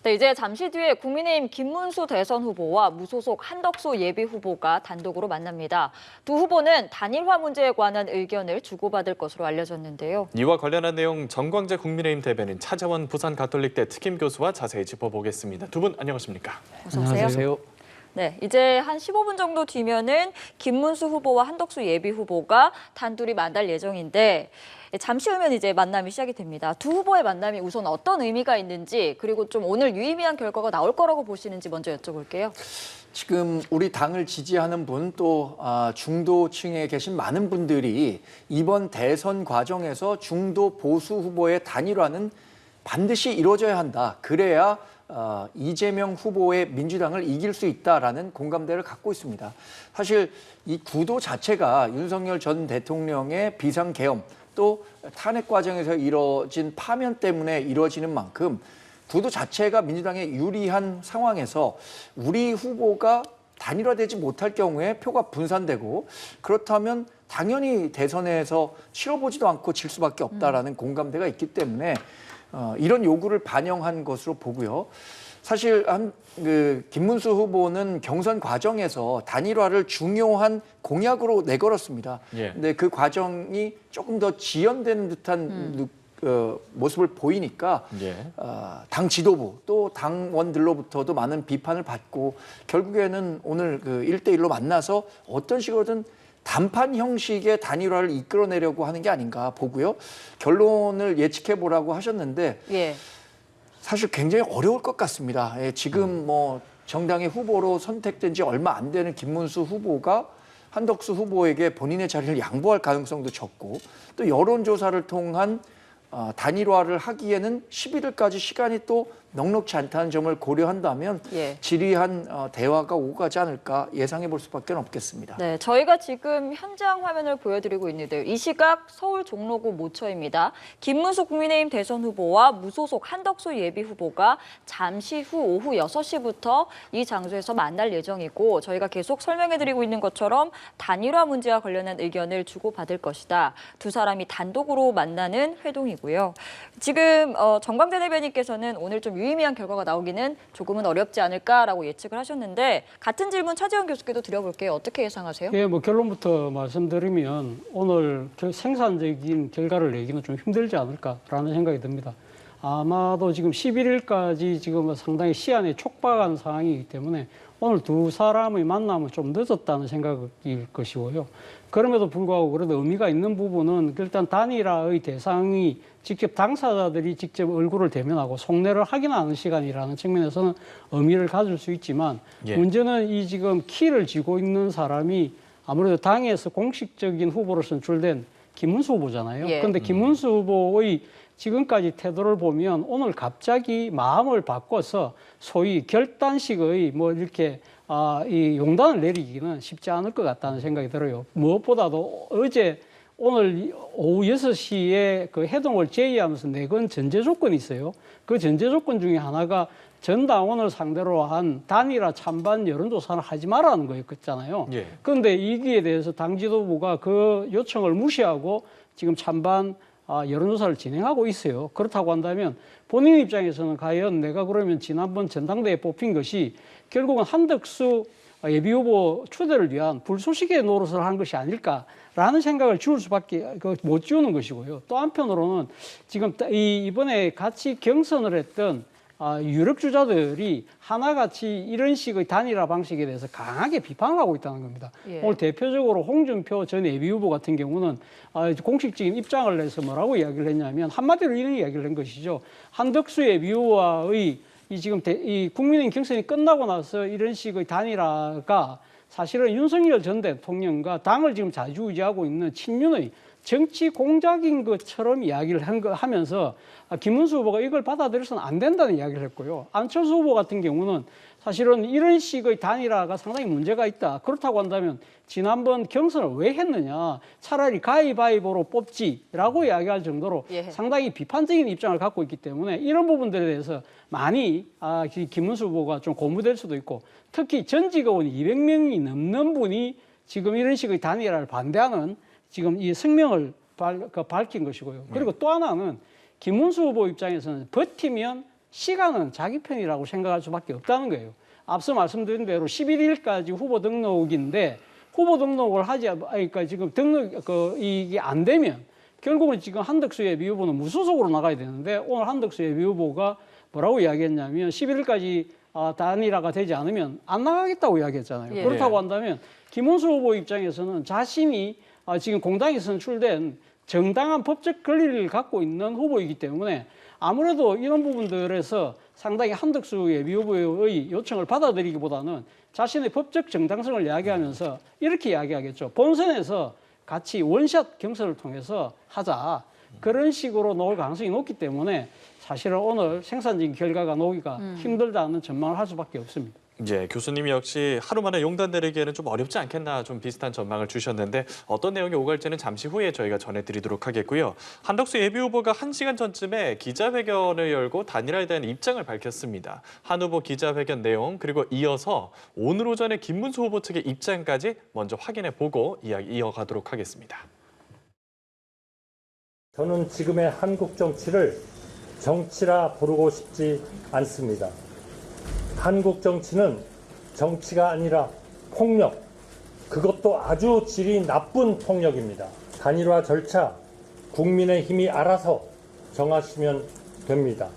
네, 이제 잠시 뒤에 국민의힘 김문수 대선 후보와 무소속 한덕수 예비 후보가 단독으로 만납니다. 두 후보는 단일화 문제에 관한 의견을 주고받을 것으로 알려졌는데요. 이와 관련한 내용 정광재 국민의힘 대변인 차재원 부산가톨릭대 특임 교수와 자세히 짚어보겠습니다. 두 분 안녕하십니까? 어서 오세요. 안녕하세요. 네, 이제 한 15분 정도 뒤면은 김문수 후보와 한덕수 예비 후보가 단둘이 만날 예정인데 잠시 후면 이제 만남이 시작이 됩니다. 두 후보의 만남이 우선 어떤 의미가 있는지 그리고 좀 오늘 유의미한 결과가 나올 거라고 보시는지 먼저 여쭤볼게요. 지금 우리 당을 지지하는 분 또 중도층에 계신 많은 분들이 이번 대선 과정에서 중도 보수 후보의 단일화는 반드시 이루어져야 한다. 그래야 이재명 후보의 민주당을 이길 수 있다라는 공감대를 갖고 있습니다. 사실 이 구도 자체가 윤석열 전 대통령의 비상계엄 또 탄핵 과정에서 이뤄진 파면 때문에 이루어지는 만큼 구도 자체가 민주당에 유리한 상황에서 우리 후보가 단일화되지 못할 경우에 표가 분산되고 그렇다면 당연히 대선에서 치러보지도 않고 질 수밖에 없다라는 공감대가 있기 때문에 이런 요구를 반영한 것으로 보고요. 사실 김문수 후보는 경선 과정에서 단일화를 중요한 공약으로 내걸었습니다. 근데 그 과정이 조금 더 지연되는 듯한 모습을 보이니까 당 지도부 또 당원들로부터도 많은 비판을 받고 결국에는 오늘 1대1로 만나서 어떤 식으로든 단판 형식의 단일화를 이끌어내려고 하는 게 아닌가 보고요. 결론을 예측해 보라고 하셨는데 사실 굉장히 어려울 것 같습니다. 지금 뭐 정당의 후보로 선택된 지 얼마 안 되는 김문수 후보가 한덕수 후보에게 본인의 자리를 양보할 가능성도 적고 또 여론조사를 통한 단일화를 하기에는 11일까지 시간이 또 넉넉지 않다는 점을 고려한다면 지리한 대화가 오고 가지 않을까 예상해 볼 수밖에 없겠습니다. 네, 저희가 지금 현장 화면을 보여드리고 있는데요. 이 시각 서울 종로구 모처입니다. 김문수 국민의힘 대선 후보와 무소속 한덕수 예비 후보가 잠시 후 오후 6시부터 이 장소에서 만날 예정이고 저희가 계속 설명해드리고 있는 것처럼 단일화 문제와 관련한 의견을 주고받을 것이다. 두 사람이 단독으로 만나는 회동이고요. 지금 정광재 대변인께서는 오늘 좀 유의미한 결과가 나오기는 조금은 어렵지 않을까라고 예측을 하셨는데 같은 질문 차재원 교수께도 드려볼게요. 어떻게 예상하세요? 예, 뭐 결론부터 말씀드리면 오늘 생산적인 결과를 내기는 좀 힘들지 않을까라는 생각이 듭니다. 아마도 지금 11일까지 지금 상당히 시한에 촉박한 상황이기 때문에 오늘 두 사람의 만남은 좀 늦었다는 생각일 것이고요. 그럼에도 불구하고 그래도 의미가 있는 부분은 일단 단일화의 대상이 직접 당사자들이 직접 얼굴을 대면하고 속내를 확인하는 시간이라는 측면에서는 의미를 가질 수 있지만 문제는 이 지금 키를 쥐고 있는 사람이 아무래도 당에서 공식적인 후보로 선출된 김문수 후보잖아요. 그런데 김문수 후보의 지금까지 태도를 보면 오늘 갑자기 마음을 바꿔서 소위 결단식의 뭐 이렇게 이 용단을 내리기는 쉽지 않을 것 같다는 생각이 들어요. 무엇보다도 오늘 오후 6시에 그 해동을 제의하면서 내건 전제 조건이 있어요. 그 전제 조건 중에 하나가 전 당원을 상대로 한 단일화 찬반 여론조사를 하지 말라는 거였잖아요. 그런데 이기에 대해서 당 지도부가 그 요청을 무시하고 지금 찬반 여론조사를 진행하고 있어요. 그렇다고 한다면 본인 입장에서는 과연 내가 그러면 지난번 전당대회에 뽑힌 것이 결국은 한덕수 예비후보 추대를 위한 불쏘시개 노릇을 한 것이 아닐까라는 생각을 지울 수밖에 못 지우는 것이고요. 또 한편으로는 지금 이번에 같이 경선을 했던 유력 주자들이 하나같이 이런 식의 단일화 방식에 대해서 강하게 비판을 하고 있다는 겁니다. 오늘 대표적으로 홍준표 전 예비후보 같은 경우는 공식적인 입장을 내서 뭐라고 이야기를 했냐면 한마디로 이런 이야기를 한 것이죠. 한덕수 예비후보와의 이 국민의힘 경선이 끝나고 나서 이런 식의 단일화가 사실은 윤석열 전 대통령과 당을 지금 좌지우지하고 있는 친윤의 정치 공작인 것처럼 이야기를 하면서 김문수 후보가 이걸 받아들여서는 안 된다는 이야기를 했고요. 안철수 후보 같은 경우는 사실은 이런 식의 단일화가 상당히 문제가 있다. 그렇다고 한다면 지난번 경선을 왜 했느냐. 차라리 가위바위보로 뽑지라고 이야기할 정도로 상당히 비판적인 입장을 갖고 있기 때문에 이런 부분들에 대해서 많이 김문수 후보가 좀 고무될 수도 있고 특히 전 직원 200명이 넘는 분이 지금 이런 식의 단일화를 반대하는 지금 이 성명을 밝힌 것이고요. 그리고 또 하나는 김문수 후보 입장에서는 버티면 시간은 자기 편이라고 생각할 수밖에 없다는 거예요. 앞서 말씀드린 대로 11일까지 후보 등록인데 후보 등록을 그러니까 지금 이게 안 되면 결국은 지금 한덕수 예비 후보는 무소속으로 나가야 되는데 오늘 한덕수 예비 후보가 뭐라고 이야기했냐면 11일까지 단일화가 되지 않으면 안 나가겠다고 이야기했잖아요. 예. 그렇다고 한다면 김문수 후보 입장에서는 자신이 지금 공당에 선출된 정당한 법적 권리를 갖고 있는 후보이기 때문에 아무래도 이런 부분들에서 상당히 한덕수 예비 후보의 요청을 받아들이기보다는 자신의 법적 정당성을 이야기하면서 이렇게 이야기하겠죠. 본선에서 같이 원샷 경선을 통해서 하자. 그런 식으로 나올 가능성이 높기 때문에 사실은 오늘 생산적인 결과가 나오기가 힘들다는 전망을 할 수밖에 없습니다. 예, 교수님이 역시 하루 만에 용단 내리기에는 좀 어렵지 않겠나 좀 비슷한 전망을 주셨는데 어떤 내용이 오갈지는 잠시 후에 저희가 전해드리도록 하겠고요. 한덕수 예비 후보가 1시간 전쯤에 기자회견을 열고 단일화에 대한 입장을 밝혔습니다. 한 후보 기자회견 내용 그리고 이어서 오늘 오전에 김문수 후보 측의 입장까지 먼저 확인해 보고 이야기 이어가도록 하겠습니다. 저는 지금의 한국 정치를 정치라 부르고 싶지 않습니다. 한국 정치는 정치가 아니라 폭력, 그것도 아주 질이 나쁜 폭력입니다. 단일화 절차, 국민의힘이 알아서 정하시면 됩니다.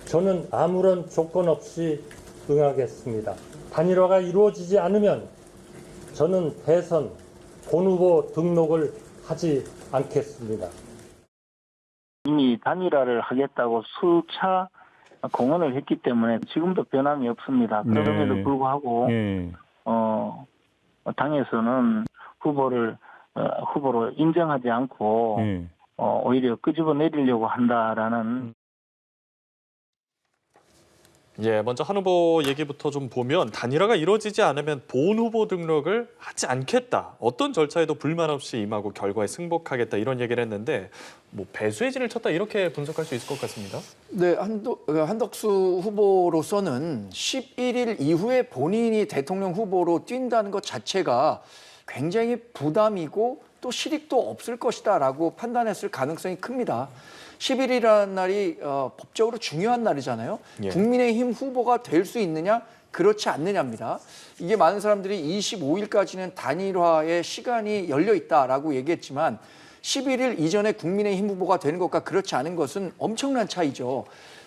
저는 아무런 조건 없이 응하겠습니다. 단일화가 이루어지지 않으면 저는 대선 본후보 등록을 하지 않겠습니다. 이미 단일화를 하겠다고 수차 공언을 했기 때문에 지금도 변함이 없습니다. 그럼에도 불구하고 당에서는 후보로 인정하지 않고 오히려 끄집어 내리려고 한다라는. 예, 먼저 한 후보 얘기부터 좀 보면 단일화가 이루어지지 않으면 본 후보 등록을 하지 않겠다. 어떤 절차에도 불만 없이 임하고 결과에 승복하겠다 이런 얘기를 했는데 뭐 배수의 진을 쳤다 이렇게 분석할 수 있을 것 같습니다. 네, 한덕수 후보로서는 11일 이후에 본인이 대통령 후보로 뛴다는 것 자체가 굉장히 부담이고 또 실익도 없을 것이다라고 판단했을 가능성이 큽니다. 10일이라는 날이 법적으로 중요한 날이잖아요. 예. 국민의힘 후보가 될 수 있느냐, 그렇지 않느냐입니다. 이게 많은 사람들이 25일까지는 단일화의 시간이 열려 있다라고 얘기했지만 11일 이전에 국민의힘 후보가 되는 것과 그렇지 않은 것은 엄청난 차이죠.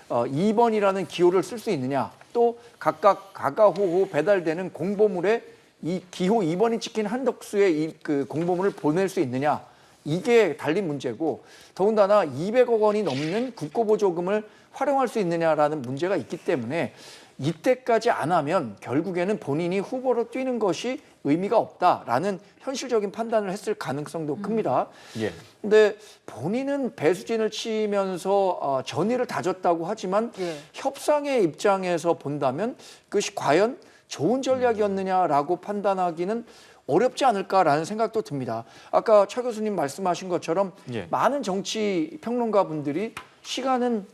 2번이라는 기호를 쓸 수 있느냐, 또 각각 가가호호 배달되는 공보물에 이 기호 2번이 찍힌 한덕수의 그 공보물을 보낼 수 있느냐, 이게 달린 문제고 더군다나 200억 원이 넘는 국고보조금을 활용할 수 있느냐라는 문제가 있기 때문에 이때까지 안 하면 결국에는 본인이 후보로 뛰는 것이 의미가 없다라는 현실적인 판단을 했을 가능성도 큽니다. 예. 근데 본인은 배수진을 치면서 전의를 다졌다고 하지만 협상의 입장에서 본다면 그것이 과연 좋은 전략이었느냐라고 판단하기는 어렵지 않을까라는 생각도 듭니다. 아까 차 교수님 말씀하신 것처럼 많은 정치 평론가 분들이 시간은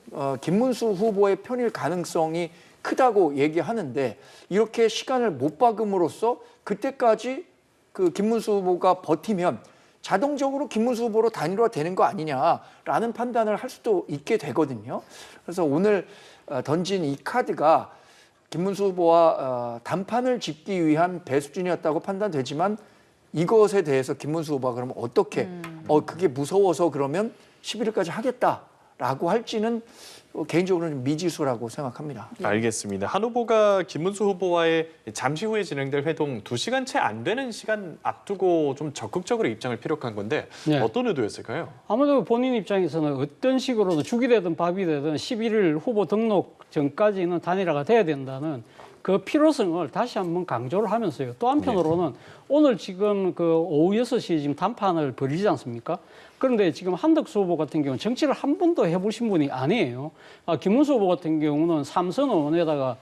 김문수 후보의 편일 가능성이 크다고 얘기하는데 이렇게 시간을 못 박음으로써 그때까지 그 김문수 후보가 버티면 자동적으로 김문수 후보로 단일화되는 거 아니냐라는 판단을 할 수도 있게 되거든요. 그래서 오늘 던진 이 카드가 김문수 후보와 단판을 짓기 위한 배수진이었다고 판단되지만 이것에 대해서 김문수 후보가 그러면 어떻게 그게 무서워서 그러면 11일까지 하겠다라고 할지는 개인적으로는 미지수라고 생각합니다. 알겠습니다. 한 후보가 김문수 후보와의 잠시 후에 진행될 회동 2시간 채 안 되는 시간 앞두고 좀 적극적으로 입장을 피력한 건데 어떤 의도였을까요? 아무래도 본인 입장에서는 어떤 식으로든 죽이 되든 밥이 되든 11일 후보 등록 전까지는 단일화가 돼야 된다는 그 필요성을 다시 한번 강조를 하면서요. 또 한편으로는 오늘 지금 그 오후 6시에 지금 단판을 벌이지 않습니까? 그런데 지금 한덕수 후보 같은 경우는 정치를 한 번도 해보신 분이 아니에요. 김문수 후보 같은 경우는 삼선 의원에다가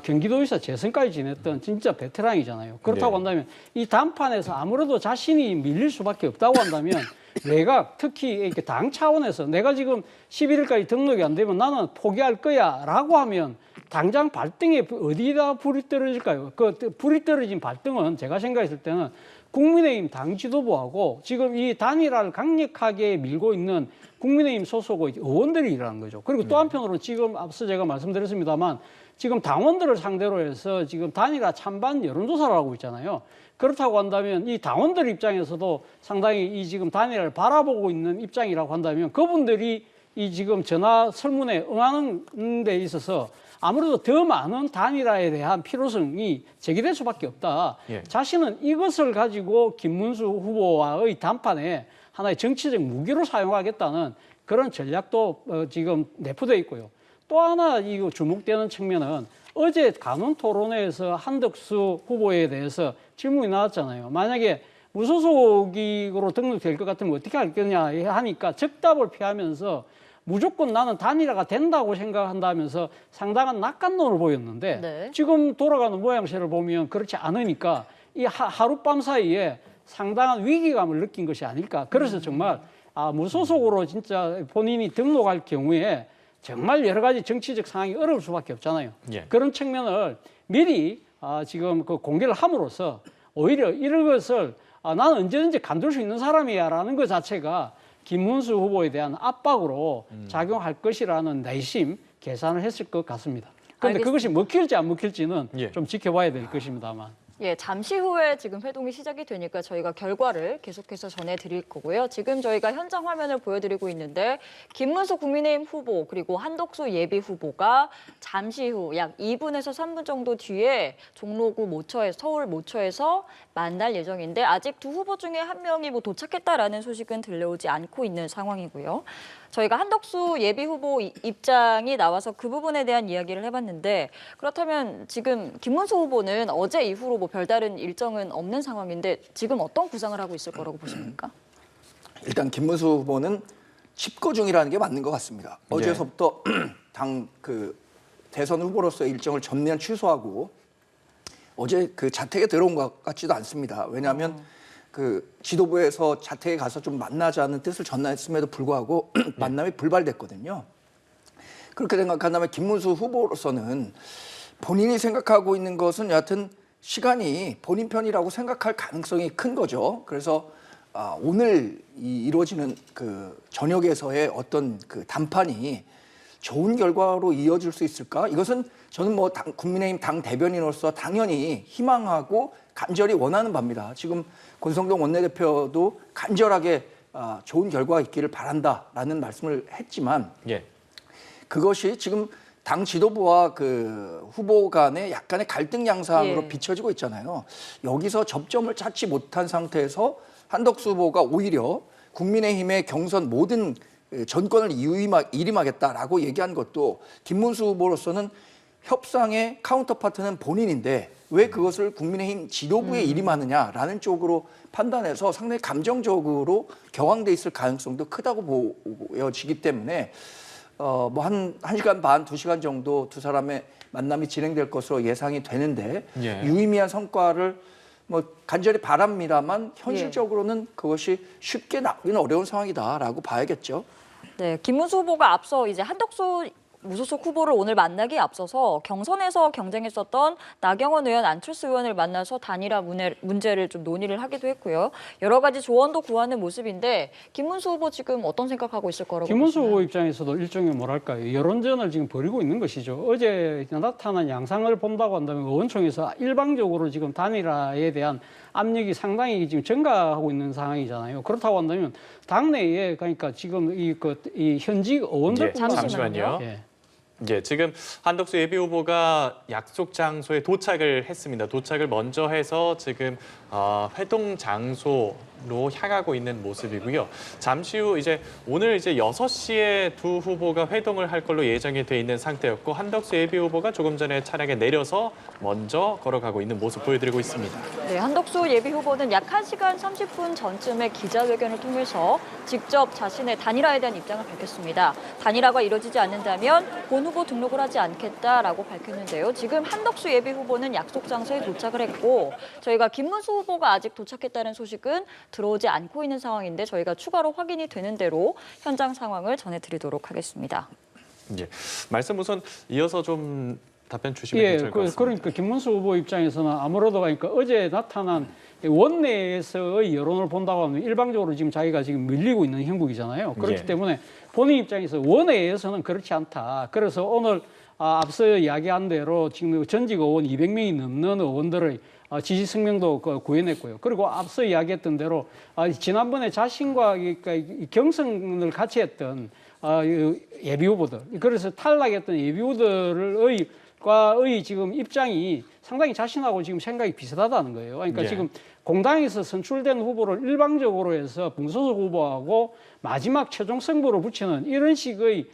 경기도의사 재선까지 지냈던 진짜 베테랑이잖아요. 그렇다고 한다면 이 단판에서 아무래도 자신이 밀릴 수밖에 없다고 한다면 외곽, 특히 이렇게 당 차원에서 내가 지금 11일까지 등록이 안 되면 나는 포기할 거야 라고 하면 당장 발등에 어디다 불이 떨어질까요? 그 불이 떨어진 발등은 제가 생각했을 때는 국민의힘 당 지도부하고 지금 이 단일화를 강력하게 밀고 있는 국민의힘 소속의 의원들이라는 거죠. 그리고 또 한편으로 지금 앞서 제가 말씀드렸습니다만 지금 당원들을 상대로 해서 지금 단일화 찬반 여론조사를 하고 있잖아요. 그렇다고 한다면 이 당원들 입장에서도 상당히 이 지금 단일화를 바라보고 있는 입장이라고 한다면 그분들이 이 지금 전화 설문에 응하는 데 있어서 아무래도 더 많은 단일화에 대한 필요성이 제기될 수밖에 없다. 예. 자신은 이것을 가지고 김문수 후보와의 담판에 하나의 정치적 무기로 사용하겠다는 그런 전략도 지금 내포되어 있고요. 또 하나 이거 주목되는 측면은 어제 간훈 토론회에서 한덕수 후보에 대해서 질문이 나왔잖아요. 만약에 무소속으로 등록될 것 같으면 어떻게 할 거냐 하니까 즉답을 피하면서 무조건 나는 단일화가 된다고 생각한다면서 상당한 낙관론을 보였는데 네. 지금 돌아가는 모양새를 보면 그렇지 않으니까 이 하룻밤 사이에 상당한 위기감을 느낀 것이 아닐까. 그래서 정말 무소속으로 진짜 본인이 등록할 경우에 정말 여러 가지 정치적 상황이 어려울 수밖에 없잖아요. 예. 그런 측면을 미리 지금 그 공개를 함으로써 오히려 이런 것을 나는 언제든지 간둘 수 있는 사람이야라는 것 자체가 김문수 후보에 대한 압박으로 작용할 것이라는 내심 계산을 했을 것 같습니다. 그런데 그것이 먹힐지 안 먹힐지는 예. 좀 지켜봐야 될 것입니다만. 예, 잠시 후에 지금 회동이 시작이 되니까 저희가 결과를 계속해서 전해드릴 거고요. 지금 저희가 현장 화면을 보여드리고 있는데 김문수 국민의힘 후보 그리고 한덕수 예비 후보가 잠시 후 약 2분에서 3분 정도 뒤에 종로구 모처에서 서울 모처에서 만날 예정인데 아직 두 후보 중에 한 명이 도착했다라는 소식은 들려오지 않고 있는 상황이고요. 저희가 한덕수 예비 후보 입장이 나와서 그 부분에 대한 이야기를 해봤는데 그렇다면 지금 김문수 후보는 어제 이후로 별다른 일정은 없는 상황인데 지금 어떤 구상을 하고 있을 거라고 보십니까? 일단 김문수 후보는 집거 중이라는 게 맞는 것 같습니다. 어제서부터 당 대선 후보로서의 일정을 전면 취소하고 어제 자택에 들어온 것 같지도 않습니다. 왜냐하면 지도부에서 자택에 가서 좀 만나자는 뜻을 전했음에도 불구하고 만남이 불발됐거든요. 그렇게 생각한다면 김문수 후보로서는 본인이 생각하고 있는 것은 여하튼 시간이 본인 편이라고 생각할 가능성이 큰 거죠. 그래서 오늘 이루어지는 저녁에서의 어떤 담판이 좋은 결과로 이어질 수 있을까? 이것은 저는 국민의힘 당 대변인으로서 당연히 희망하고 간절히 원하는 바입니다. 지금 권성동 원내대표도 간절하게 좋은 결과가 있기를 바란다라는 말씀을 했지만 예. 그것이 지금 당 지도부와 후보 간의 약간의 갈등 양상으로 예. 비춰지고 있잖아요. 여기서 접점을 찾지 못한 상태에서 한덕수 후보가 오히려 국민의힘의 경선 모든 전권을 일임하겠다라고 얘기한 것도 김문수 후보로서는 협상의 카운터파트는 본인인데 왜 그것을 국민의힘 지도부에 일임하느냐라는 쪽으로 판단해서 상당히 감정적으로 격앙돼 있을 가능성도 크다고 보여지기 때문에 한 1시간 반, 2시간 정도 두 사람의 만남이 진행될 것으로 예상이 되는데 예. 유의미한 성과를 간절히 바랍니다만 현실적으로는 그것이 쉽게 나오기는 어려운 상황이다라고 봐야겠죠. 네, 김문수 후보가 앞서 이제 한덕수 무소속 후보를 오늘 만나기에 앞서서 경선에서 경쟁했었던 나경원 의원, 안철수 의원을 만나서 단일화 문제를 좀 논의를 하기도 했고요. 여러 가지 조언도 구하는 모습인데 김문수 후보 지금 어떤 생각하고 있을 거라고 김문수 보시나요? 후보 입장에서도 일종의 뭐랄까요, 여론전을 지금 벌이고 있는 것이죠. 어제 나타난 양상을 본다고 한다면 의원총회에서 일방적으로 지금 단일화에 대한 압력이 상당히 지금 증가하고 있는 상황이잖아요. 그렇다고 한다면 당내에 그러니까 지금 이 현직 의원들 잠시만요. 예, 지금 한덕수 예비 후보가 약속 장소에 도착을 했습니다. 도착을 먼저 해서 지금 회동 장소로 향하고 있는 모습이고요. 잠시 후 오늘 6시에 두 후보가 회동을 할 걸로 예정이 돼 있는 상태였고 한덕수 예비 후보가 조금 전에 차량에 내려서 먼저 걸어가고 있는 모습 보여드리고 있습니다. 네, 한덕수 예비 후보는 약 1시간 30분 전쯤에 기자회견을 통해서 직접 자신의 단일화에 대한 입장을 밝혔습니다. 단일화가 이뤄지지 않는다면 본 후보 등록을 하지 않겠다라고 밝혔는데요. 지금 한덕수 예비 후보는 약속 장소에 도착을 했고 저희가 김문수 후보가 아직 도착했다는 소식은 들어오지 않고 있는 상황인데 저희가 추가로 확인이 되는 대로 현장 상황을 전해드리도록 하겠습니다. 예, 말씀 우선 이어서 좀 답변 주시면 예, 괜찮을 것 같습니다. 그러니까 김문수 후보 입장에서는 아무래도 그러니까 어제 나타난 원내에서의 여론을 본다고 하면 일방적으로 지금 자기가 지금 밀리고 있는 형국이잖아요. 그렇기 예. 때문에 본인 입장에서 원내에서는 그렇지 않다. 그래서 오늘 앞서 이야기한 대로 지금 전직 의원 200명이 넘는 의원들의 지지 성명도 구해냈고요. 그리고 앞서 이야기했던 대로 지난번에 자신과 이 경선을 같이 했던 예비 후보들, 그래서 탈락했던 예비 후보들의 지금 입장이 상당히 자신하고 지금 생각이 비슷하다는 거예요. 그러니까 예. 지금 공당에서 선출된 후보를 일방적으로 해서 무소속 후보하고 마지막 최종 승부를 붙이는 이런 식의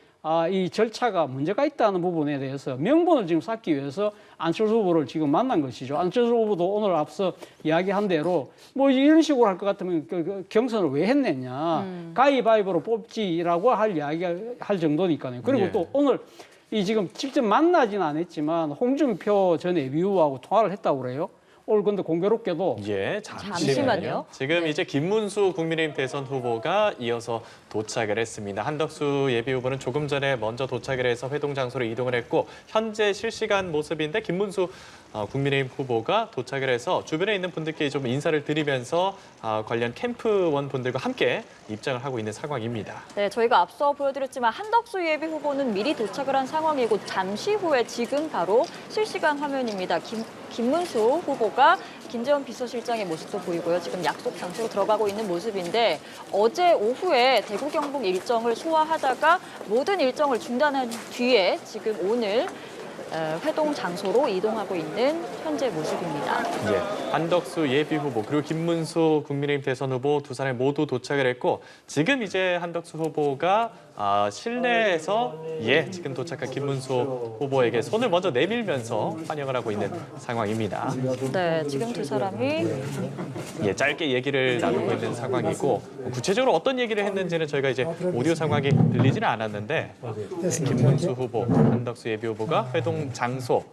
이 절차가 문제가 있다는 부분에 대해서 명분을 지금 쌓기 위해서 안철수 후보를 지금 만난 것이죠. 안철수 후보도 오늘 앞서 이야기한 대로 뭐 이런 식으로 할 것 같으면 그 경선을 왜 했느냐. 가위바위보로 뽑지라고 할 정도니까요. 그리고 예. 또 오늘 이 지금 직접 만나지는 않았지만 홍준표 전 예비후보하고 통화를 했다고 그래요. 오늘 근데 공교롭게도 예, 잠시만요. 지금 네. 이제 김문수 국민의힘 대선 후보가 이어서 도착을 했습니다. 한덕수 예비 후보는 조금 전에 먼저 도착을 해서 회동 장소로 이동을 했고 현재 실시간 모습인데 김문수 국민의힘 후보가 도착을 해서 주변에 있는 분들께 좀 인사를 드리면서 관련 캠프원 분들과 함께 입장을 하고 있는 상황입니다. 네, 저희가 앞서 보여드렸지만 한덕수 예비 후보는 미리 도착을 한 상황이고 잠시 후에 지금 바로 실시간 화면입니다. 김문수 후보가 김재원 비서실장의 모습도 보이고요. 지금 약속 장소로 들어가고 있는 모습인데 어제 오후에 대구 경북 일정을 소화하다가 모든 일정을 중단한 뒤에 지금 오늘 회동 장소로 이동하고 있는 현재 모습입니다. 예, 한덕수 예비 후보 그리고 김문수 국민의힘 대선 후보 두 사람이 모두 도착을 했고 지금 이제 한덕수 후보가 실내에서 지금 도착한 김문수 후보에게 손을 먼저 내밀면서 환영을 하고 있는 상황입니다. 네, 지금 두 사람이 짧게 얘기를 나누고 있는 상황이고 구체적으로 어떤 얘기를 했는지는 저희가 이제 오디오 상황이 들리지는 않았는데 김문수 후보, 한덕수 예비 후보가 회동 장소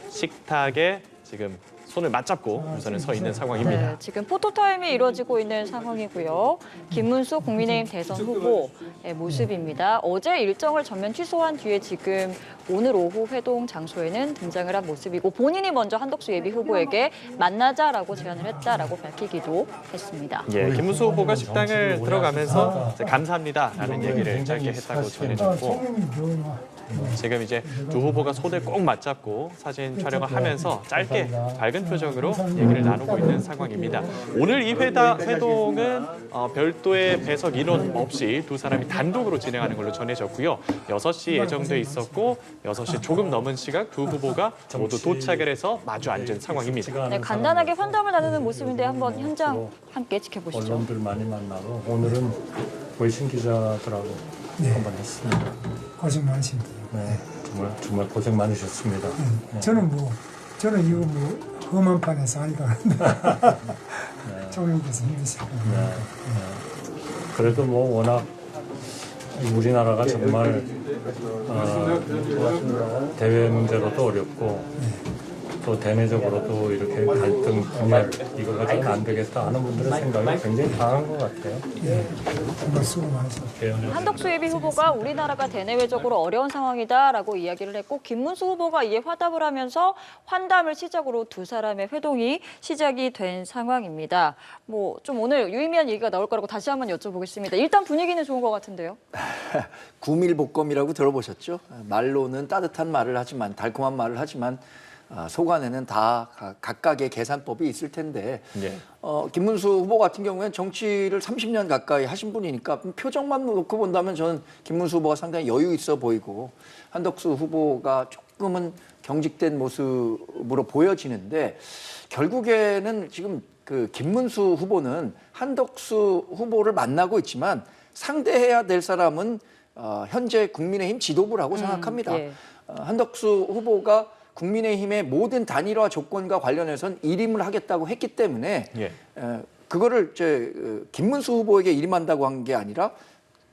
식탁에 지금 손을 맞잡고 우선은 서 있는 상황입니다. 네, 지금 포토타임이 이루어지고 있는 상황이고요. 김문수 국민의힘 대선 후보의 모습입니다. 어제 일정을 전면 취소한 뒤에 지금 오늘 오후 회동 장소에는 등장을 한 모습이고 본인이 먼저 한덕수 예비 후보에게 만나자라고 제안을 했다라고 밝히기도 했습니다. 예, 김문수 후보가 식당을 들어가면서 감사합니다라는 얘기를 짧게 했다고 전해졌고 지금 이제 두 후보가 손을 꼭 맞잡고 사진 촬영을 하면서 짧게 밝은 표정으로 얘기를 나누고 있는 상황입니다. 오늘 이 회동은 별도의 배석 인원 없이 두 사람이 단독으로 진행하는 걸로 전해졌고요. 6시 예정돼 있었고 6시 조금 넘은 시각 두 후보가 모두 도착을 해서 마주 앉은 상황입니다. 네, 간단하게 환담을 나누는 모습인데 한번 현장 함께 지켜보시죠. 언론들 많이 만나고 오늘은 외신 기자들하고 한번 했습니다. 고생 많으십니다. 네, 정말 고생 많으셨습니다. 저는 이거 험한 판에서 아니다. 총영께서 힘드실 겁니다. 그래도 워낙 우리나라가 정말 대외 문제로도 어렵고 또 대내적으로도 이렇게 갈등, 분열 이거 가지고는 안 되겠다 하는 분들의 생각이 굉장히 강한 것 같아요. 정말 수고 많으셨습니다. 한덕수 예비 후보가 우리나라가 대내외적으로 어려운 상황이다라고 이야기를 했고 김문수 후보가 이에 화답을 하면서 환담을 시작으로 두 사람의 회동이 시작이 된 상황입니다. 좀 오늘 유의미한 얘기가 나올 거라고 다시 한번 여쭤보겠습니다. 일단 분위기는 좋은 것 같은데요. 구밀복검이라고 들어보셨죠? 말로는 따뜻한 말을 하지만 달콤한 말을 하지만 속 안에는 다 각각의 계산법이 있을 텐데 김문수 후보 같은 경우에는 정치를 30년 가까이 하신 분이니까 표정만 놓고 본다면 저는 김문수 후보가 상당히 여유 있어 보이고 한덕수 후보가 조금은 경직된 모습으로 보여지는데 결국에는 지금 그 김문수 후보는 한덕수 후보를 만나고 있지만 상대해야 될 사람은 현재 국민의힘 지도부라고 생각합니다. 한덕수 후보가 국민의힘의 모든 단일화 조건과 관련해서는 일임을 하겠다고 했기 때문에 그거를 김문수 후보에게 일임한다고 한 게 아니라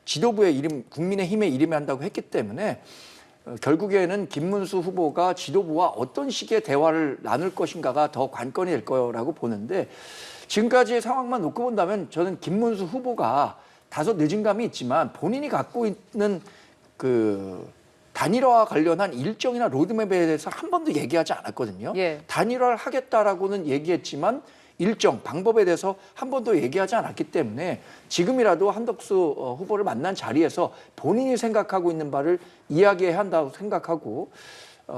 지도부의 일임, 국민의힘에 일임한다고 했기 때문에 결국에는 김문수 후보가 지도부와 어떤 식의 대화를 나눌 것인가가 더 관건이 될 거라고 보는데 지금까지의 상황만 놓고 본다면 저는 김문수 후보가 다소 늦은 감이 있지만 본인이 갖고 있는 단일화와 관련한 일정이나 로드맵에 대해서 한 번도 얘기하지 않았거든요. 예. 단일화를 하겠다라고는 얘기했지만 일정, 방법에 대해서 한 번도 얘기하지 않았기 때문에 지금이라도 한덕수 후보를 만난 자리에서 본인이 생각하고 있는 바를 이야기해야 한다고 생각하고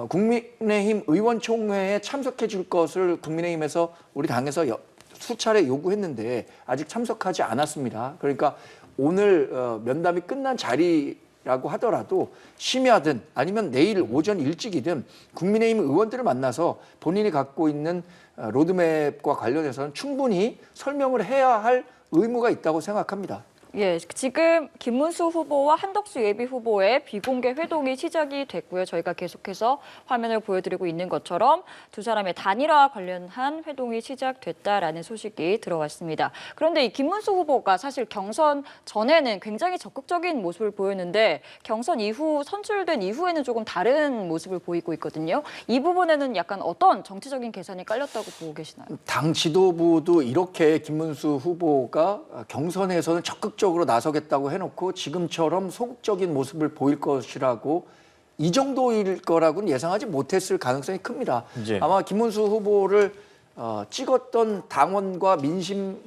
국민의힘 의원총회에 참석해 줄 것을 국민의힘에서 우리 당에서 수차례 요구했는데 아직 참석하지 않았습니다. 그러니까 오늘 면담이 끝난 자리라고 하더라도 심야든 아니면 내일 오전 일찍이든 국민의힘 의원들을 만나서 본인이 갖고 있는 로드맵과 관련해서는 충분히 설명을 해야 할 의무가 있다고 생각합니다. 예, 지금 김문수 후보와 한덕수 예비 후보의 비공개 회동이 시작이 됐고요. 저희가 계속해서 화면을 보여드리고 있는 것처럼 두 사람의 단일화 관련한 회동이 시작됐다라는 소식이 들어왔습니다. 그런데 이 김문수 후보가 사실 경선 전에는 굉장히 적극적인 모습을 보였는데 경선 이후 선출된 이후에는 조금 다른 모습을 보이고 있거든요. 이 부분에는 약간 어떤 정치적인 계산이 깔렸다고 보고 계시나요? 당 지도부도 이렇게 김문수 후보가 경선에서는 적극적으로 나서겠다고 해놓고 지금처럼 소극적인 모습을 보일 것이라고 이 정도일 거라고는 예상하지 못했을 가능성이 큽니다. 예. 아마 김문수 후보를 찍었던 당원과 민심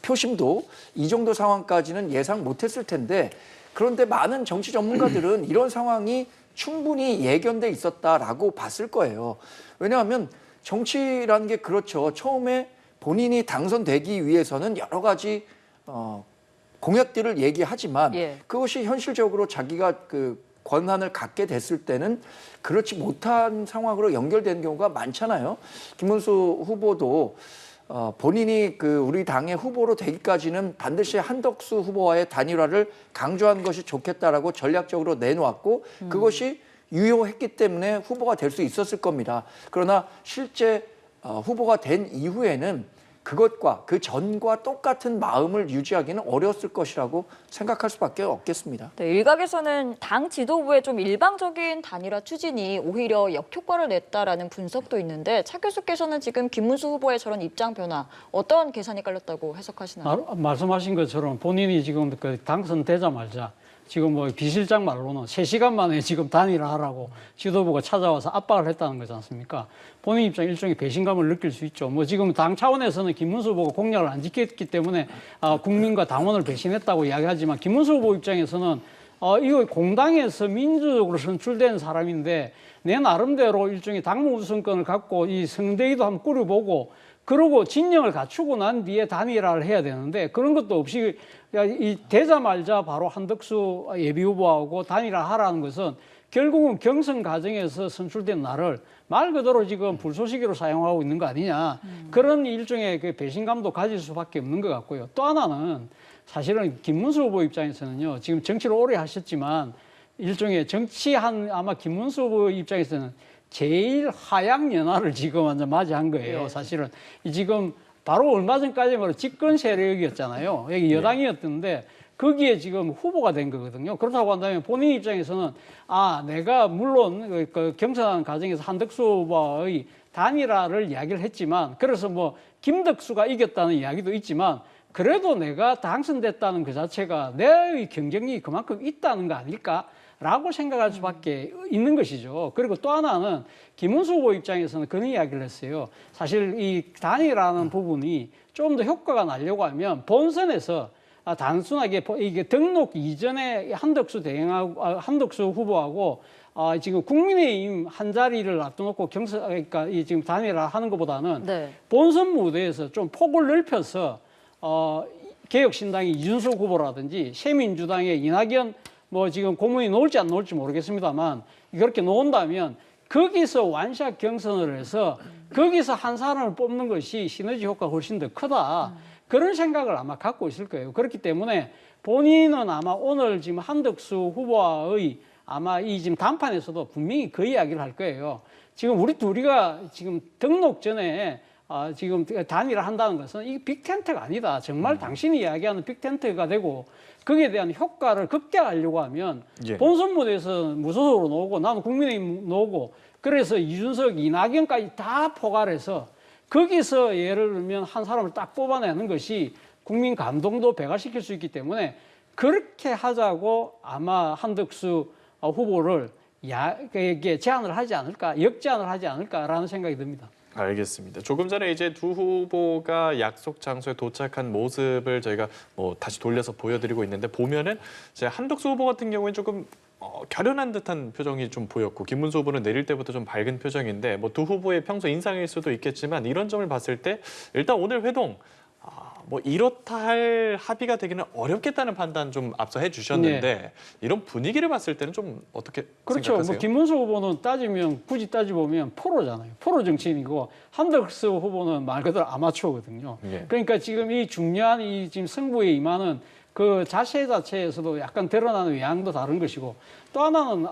표심도 이 정도 상황까지는 예상 못했을 텐데 그런데 많은 정치 전문가들은 이런 상황이 충분히 예견돼 있었다라고 봤을 거예요. 왜냐하면 정치라는 게 그렇죠. 처음에 본인이 당선되기 위해서는 여러 가지 공약들을 얘기하지만 예. 그것이 현실적으로 자기가 그 권한을 갖게 됐을 때는 그렇지 못한 상황으로 연결되는 경우가 많잖아요. 김문수 후보도 본인이 그 우리 당의 후보로 되기까지는 반드시 한덕수 후보와의 단일화를 강조한 것이 좋겠다라고 전략적으로 내놓았고 그것이 유효했기 때문에 후보가 될 수 있었을 겁니다. 그러나 실제 후보가 된 이후에는 그것과 그 전과 똑같은 마음을 유지하기는 어려웠을 것이라고 생각할 수밖에 없겠습니다. 네, 일각에서는 당 지도부의 좀 일방적인 단일화 추진이 오히려 역효과를 냈다라는 분석도 있는데 차 교수께서는 지금 김문수 후보의 저런 입장 변화 어떤 계산이 깔렸다고 해석하시나요? 말씀하신 것처럼 본인이 지금 그 당선되자마자 지금 뭐 비실장 말로는 3시간 만에 지금 단일화하라고 지도부가 찾아와서 압박을 했다는 거지 않습니까? 본인 입장 일종의 배신감을 느낄 수 있죠. 뭐 지금 당 차원에서는 김문수 후보가 공약을 안 지켰기 때문에 국민과 당원을 배신했다고 이야기하지만 김문수 후보 입장에서는 이거 공당에서 민주적으로 선출된 사람인데 내 나름대로 일종의 당무 우선권을 갖고 이 선대위도 한번 꾸려보고 그러고 진영을 갖추고 난 뒤에 단일화를 해야 되는데 그런 것도 없이 이 되자마자 바로 한덕수 예비후보하고 단일화하라는 것은 결국은 경선 과정에서 선출된 나를 말 그대로 지금 불쏘시개로 사용하고 있는 거 아니냐. 그런 일종의 그 배신감도 가질 수밖에 없는 것 같고요. 또 하나는 사실은 김문수 후보 입장에서는요. 지금 정치를 오래 하셨지만 일종의 정치한 아마 김문수 후보 입장에서는 제일 하향 연화를 지금 완전 맞이한 거예요. 네. 사실은 지금 바로 얼마 전까지만 집권 세력이었잖아요. 여기 여당이었던데 거기에 지금 후보가 된 거거든요. 그렇다고 한다면 본인 입장에서는 내가 물론 그 경선 과정에서 한덕수 후보의 단일화를 이야기를 했지만 그래서 뭐 김덕수가 이겼다는 이야기도 있지만 그래도 내가 당선됐다는 그 자체가 내 경쟁력이 그만큼 있다는 거 아닐까? 라고 생각할 수밖에 있는 것이죠. 그리고 또 하나는 김문수 후보 입장에서는 그런 이야기를 했어요. 사실 이 단일화라는 부분이 좀 더 효과가 나려고 하면 본선에서 단순하게 이게 등록 이전에 한덕수 후보하고 지금 국민의힘 한 자리를 놔두놓고 그러니까 이 지금 단일화 하는 것보다는 네. 본선 무대에서 좀 폭을 넓혀서 개혁신당의 이준석 후보라든지 새민주당의 이낙연 뭐 지금 고문이 놓을지 안 놓을지 모르겠습니다만 그렇게 놓은다면 거기서 완샷 경선을 해서 거기서 한 사람을 뽑는 것이 시너지 효과가 훨씬 더 크다. 그런 생각을 아마 갖고 있을 거예요. 그렇기 때문에 본인은 아마 오늘 지금 한덕수 후보와의 아마 이 지금 단판에서도 분명히 그 이야기를 할 거예요. 지금 우리 둘이가 지금 등록 전에 지금 단일화 한다는 것은 이 빅텐트가 아니다. 정말 당신이 이야기하는 빅텐트가 되고 거기에 대한 효과를 극대화하려고 하면 예. 본선 무대에서 무소속으로 나오고 나는 국민의힘 나오고 그래서 이준석, 이낙연까지 다 포괄해서 거기서 예를 들면 한 사람을 딱 뽑아내는 것이 국민 감동도 배가시킬 수 있기 때문에 그렇게 하자고 아마 한덕수 후보를 이게 제안을 하지 않을까, 역제안을 하지 않을까라는 생각이 듭니다. 알겠습니다. 조금 전에 이제 두 후보가 약속 장소에 도착한 모습을 저희가 뭐 다시 돌려서 보여드리고 있는데 보면은 이제 한덕수 후보 같은 경우에는 조금 결연한 듯한 표정이 좀 보였고 김문수 후보는 내릴 때부터 좀 밝은 표정인데 뭐 두 후보의 평소 인상일 수도 있겠지만 이런 점을 봤을 때 일단 오늘 회동 뭐 이렇다 할 합의가 되기는 어렵겠다는 판단 좀 앞서 해주셨는데 이런 분위기를 봤을 때는 좀 어떻게 그렇죠. 생각하세요? 뭐 김문수 후보는 굳이 따지보면 프로잖아요. 프로 정치인이고 한덕수 후보는 말 그대로 아마추어거든요. 예. 그러니까 지금 이 중요한 이 지금 승부에 임하는 그 자세 자체에서도 약간 드러나는 외양도 다른 것이고 또 하나는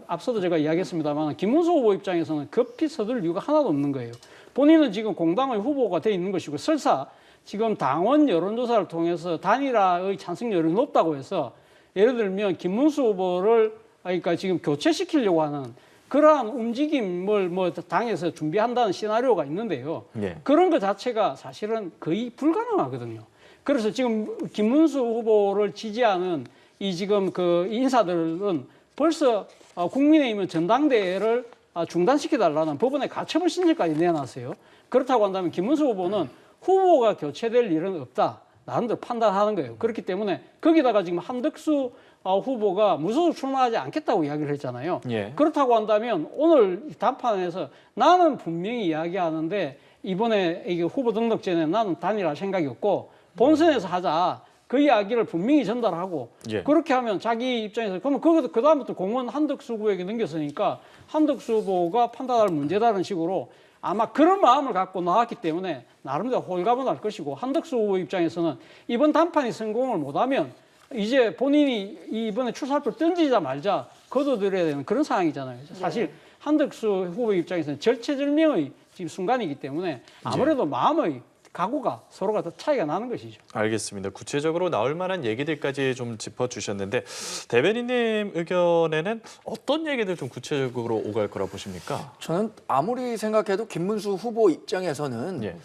앞서도 제가 이야기했습니다만 김문수 후보 입장에서는 급히 서둘 이유가 하나도 없는 거예요. 본인은 지금 공당의 후보가 돼 있는 것이고 설사 지금 당원 여론조사를 통해서 단일화의 찬성률이 높다고 해서 예를 들면 김문수 후보를 그러니까 지금 교체시키려고 하는 그러한 움직임을 뭐 당에서 준비한다는 시나리오가 있는데요. 예. 그런 것 자체가 사실은 거의 불가능하거든요. 그래서 지금 김문수 후보를 지지하는 이 지금 그 인사들은 벌써 국민의힘은 전당대회를 중단시켜달라는 법원에 가처분 신청까지 내놨어요. 그렇다고 한다면 김문수 후보는 후보가 교체될 일은 없다. 나름대로 판단하는 거예요. 그렇기 때문에 거기다가 지금 한덕수 후보가 무소속 출마하지 않겠다고 이야기를 했잖아요. 예. 그렇다고 한다면 오늘 담판에서 나는 분명히 이야기하는데 이번에 이게 후보 등록 전에 나는 단일할 생각이 없고 본선에서 하자. 그 이야기를 분명히 전달하고 예. 그렇게 하면 자기 입장에서 그러면 그 다음부터 공은 한덕수 후보에게 넘겼으니까 한덕수 후보가 판단할 문제다는 식으로 아마 그런 마음을 갖고 나왔기 때문에 나름대로 홀가분할 것이고 한덕수 후보 입장에서는 이번 단판이 성공을 못하면 이제 본인이 이번에 출사표를 던지자 말자 거둬들여야 되는 그런 상황이잖아요. 사실 한덕수 후보 입장에서는 절체절명의 지금 순간이기 때문에 아무래도 마음의 각오가 서로가 더 차이가 나는 것이죠. 알겠습니다. 구체적으로 나올 만한 얘기들까지 좀 짚어주셨는데 대변인님 의견에는 어떤 얘기들 좀 구체적으로 오갈 거라 보십니까? 저는 아무리 생각해도 김문수 후보 입장에서는 예.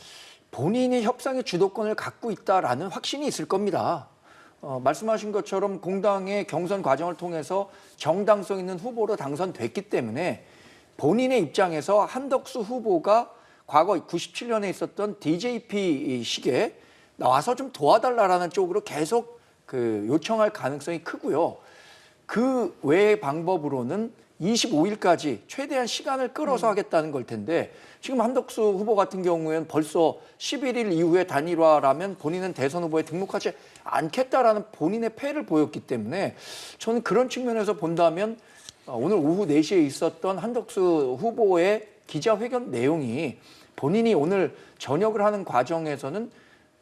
본인이 협상의 주도권을 갖고 있다라는 확신이 있을 겁니다. 말씀하신 것처럼 공당의 경선 과정을 통해서 정당성 있는 후보로 당선됐기 때문에 본인의 입장에서 한덕수 후보가 과거 97년에 있었던 DJP 시기에 나와서 좀 도와달라라는 쪽으로 계속 그 요청할 가능성이 크고요. 그 외의 방법으로는 25일까지 최대한 시간을 끌어서 하겠다는 걸 텐데 지금 한덕수 후보 같은 경우에는 벌써 11일 이후에 단일화라면 본인은 대선 후보에 등록하지 않겠다라는 본인의 패를 보였기 때문에 저는 그런 측면에서 본다면 오늘 오후 4시에 있었던 한덕수 후보의 기자회견 내용이 본인이 오늘 전역을 하는 과정에서는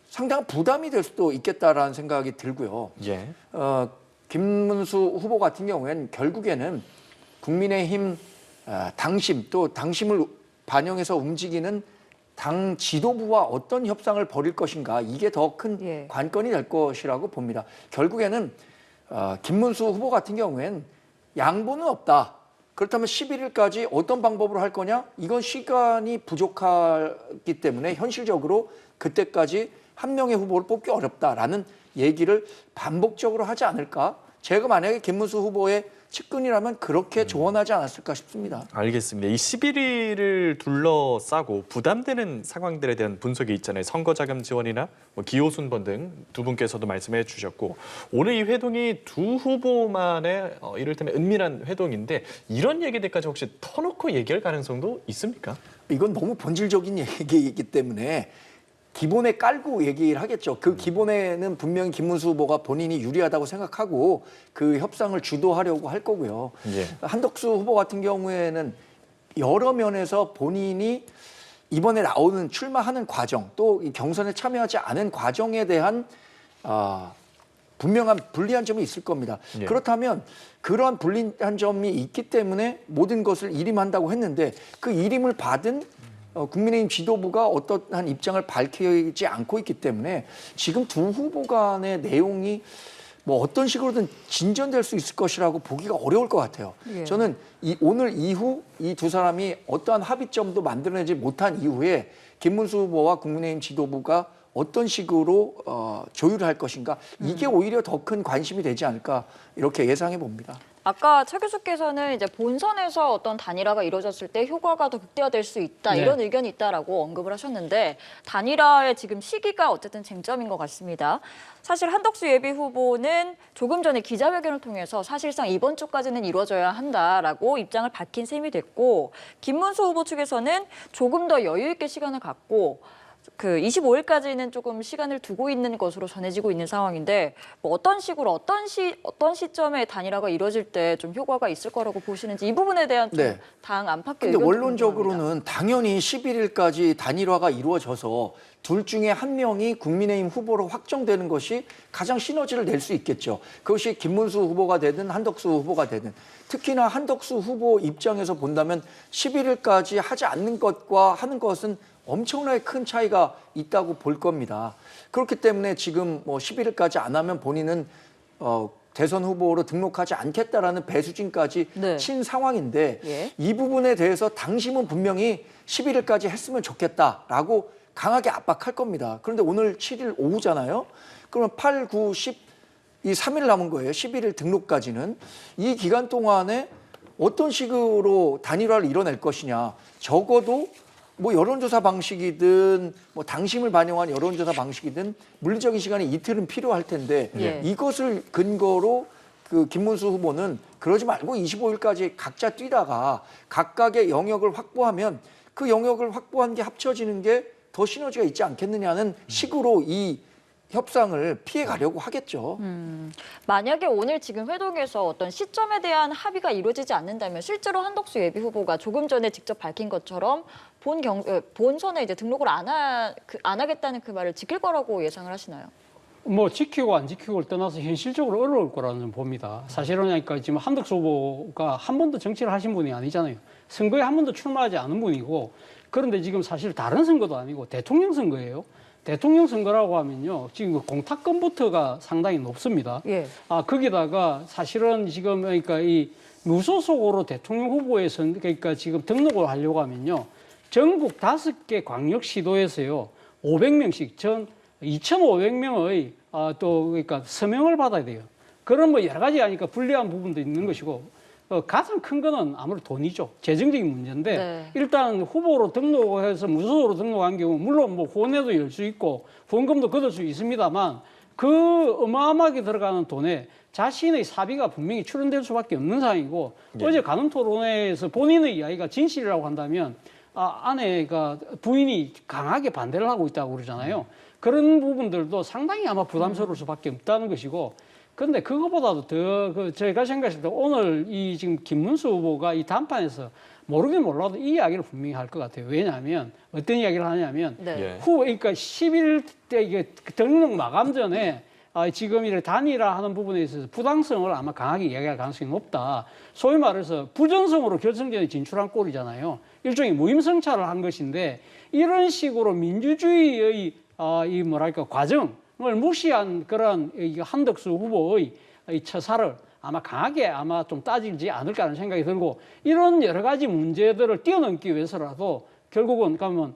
상당한 부담이 될 수도 있겠다라는 생각이 들고요. 예. 김문수 후보 같은 경우에는 결국에는 국민의힘 당심 또 당심을 반영해서 움직이는 당 지도부와 어떤 협상을 벌일 것인가 이게 더 큰 관건이 될 것이라고 봅니다. 결국에는 김문수 후보 같은 경우에는 양보는 없다. 그렇다면 11일까지 어떤 방법으로 할 거냐? 이건 시간이 부족하기 때문에 현실적으로 그때까지 한 명의 후보를 뽑기 어렵다라는 얘기를 반복적으로 하지 않을까? 제가 만약에 김문수 후보의 측근이라면 그렇게 조언하지 않았을까 싶습니다. 알겠습니다. 이 11일을 둘러싸고 부담되는 상황들에 대한 분석이 있잖아요. 선거자금 지원이나 뭐 기호순번 등 두 분께서도 말씀해 주셨고 오늘 이 회동이 두 후보만의 이를테면 은밀한 회동인데 이런 얘기들까지 혹시 터놓고 얘기할 가능성도 있습니까? 이건 너무 본질적인 얘기이기 때문에 기본에 깔고 얘기를 하겠죠. 그 기본에는 분명히 김문수 후보가 본인이 유리하다고 생각하고 그 협상을 주도하려고 할 거고요. 예. 한덕수 후보 같은 경우에는 여러 면에서 본인이 이번에 나오는 출마하는 과정 또 이 경선에 참여하지 않은 과정에 대한 분명한 불리한 점이 있을 겁니다. 예. 그렇다면 그러한 불리한 점이 있기 때문에 모든 것을 일임한다고 했는데 그 일임을 받은 국민의힘 지도부가 어떠한 입장을 밝히지 않고 있기 때문에 지금 두 후보 간의 내용이 뭐 어떤 식으로든 진전될 수 있을 것이라고 보기가 어려울 것 같아요. 예. 저는 오늘 이후 이 두 사람이 어떠한 합의점도 만들어내지 못한 이후에 김문수 후보와 국민의힘 지도부가 어떤 식으로 조율할 것인가 이게 오히려 더 큰 관심이 되지 않을까 이렇게 예상해 봅니다. 아까 차 교수께서는 이제 본선에서 어떤 단일화가 이루어졌을 때 효과가 더 극대화될 수 있다 네. 이런 의견이 있다라고 언급을 하셨는데 단일화의 지금 시기가 어쨌든 쟁점인 것 같습니다. 사실 한덕수 예비 후보는 조금 전에 기자회견을 통해서 사실상 이번 주까지는 이루어져야 한다라고 입장을 밝힌 셈이 됐고 김문수 후보 측에서는 조금 더 여유 있게 시간을 갖고 그 25일까지는 조금 시간을 두고 있는 것으로 전해지고 있는 상황인데 뭐 어떤 식으로 어떤 시점에 단일화가 이루어질 때 좀 효과가 있을 거라고 보시는지 이 부분에 대한 네. 당 안팎의 근데 의견도 원론적으로는 당연히 11일까지 단일화가 이루어져서 둘 중에 한 명이 국민의힘 후보로 확정되는 것이 가장 시너지를 낼 수 있겠죠. 그것이 김문수 후보가 되든 한덕수 후보가 되든. 특히나 한덕수 후보 입장에서 본다면 11일까지 하지 않는 것과 하는 것은 엄청나게 큰 차이가 있다고 볼 겁니다. 그렇기 때문에 지금 뭐 11일까지 안 하면 본인은 대선 후보로 등록하지 않겠다라는 배수진까지 네. 친 상황인데 예. 이 부분에 대해서 당심은 분명히 11일까지 했으면 좋겠다라고 강하게 압박할 겁니다. 그런데 오늘 7일 오후잖아요. 그러면 8, 9, 10, 이 3일 남은 거예요. 11일 등록까지는. 이 기간 동안에 어떤 식으로 단일화를 이뤄낼 것이냐. 적어도 뭐 여론조사 방식이든 뭐 당심을 반영한 여론조사 방식이든 물리적인 시간이 이틀은 필요할 텐데 예. 이것을 근거로 그 김문수 후보는 그러지 말고 25일까지 각자 뛰다가 각각의 영역을 확보하면 그 영역을 확보한 게 합쳐지는 게 더 시너지가 있지 않겠느냐는 식으로 이 협상을 피해 가려고 하겠죠. 만약에 오늘 지금 회동에서 어떤 시점에 대한 합의가 이루어지지 않는다면 실제로 한덕수 예비 후보가 조금 전에 직접 밝힌 것처럼 본선에 이제 등록을 안 하겠다는 그 말을 지킬 거라고 예상을 하시나요? 뭐 지키고 안 지키고를 떠나서 현실적으로 어려울 거라는 점 봅니다. 사실은 그러니까 지금 한덕수 후보가 한 번도 정치를 하신 분이 아니잖아요. 선거에 한 번도 출마하지 않은 분이고 그런데 지금 사실 다른 선거도 아니고 대통령 선거예요. 대통령 선거라고 하면요. 지금 그 공탁금부터가 상당히 높습니다. 예. 거기다가 사실은 지금 그러니까 이 무소속으로 대통령 후보에 그러니까 지금 등록을 하려고 하면요. 전국 5개 광역시도에서요. 500명씩 전 2,500명의 또 그러니까 서명을 받아야 돼요. 그런 뭐 여러 가지 하니까 불리한 부분도 있는 것이고 가장 큰 거는 아무래도 돈이죠. 재정적인 문제인데 네. 일단 후보로 등록해서 무소속으로 등록한 경우 물론 뭐 후원회도 열 수 있고 후원금도 거둘 수 있습니다만 그 어마어마하게 들어가는 돈에 자신의 사비가 분명히 출연될 수밖에 없는 상황이고 어제 간훈 토론회에서 본인의 이야기가 진실이라고 한다면 아내가 부인이 강하게 반대를 하고 있다고 그러잖아요. 그런 부분들도 상당히 아마 부담스러울 수밖에 없다는 것이고 그런데 그거보다도 더 제가 생각했을 때 오늘 이 지금 김문수 후보가 이 단판에서 모르긴 몰라도 이 이야기를 분명히 할 것 같아요. 왜냐하면 어떤 이야기를 하냐면 네. 그러니까 10일 때 이게 등록 마감 전에 지금 이렇게 단일화하는 부분에 있어서 부당성을 아마 강하게 이야기할 가능성이 높다. 소위 말해서 부정성으로 결승전에 진출한 꼴이잖아요. 일종의 무임승차를 한 것인데 이런 식으로 민주주의의 이 뭐랄까 과정을 무시한 그런 한덕수 후보의 이 처사를 아마 강하게 아마 좀 따지지 않을까 하는 생각이 들고 이런 여러 가지 문제들을 뛰어넘기 위해서라도 결국은 가면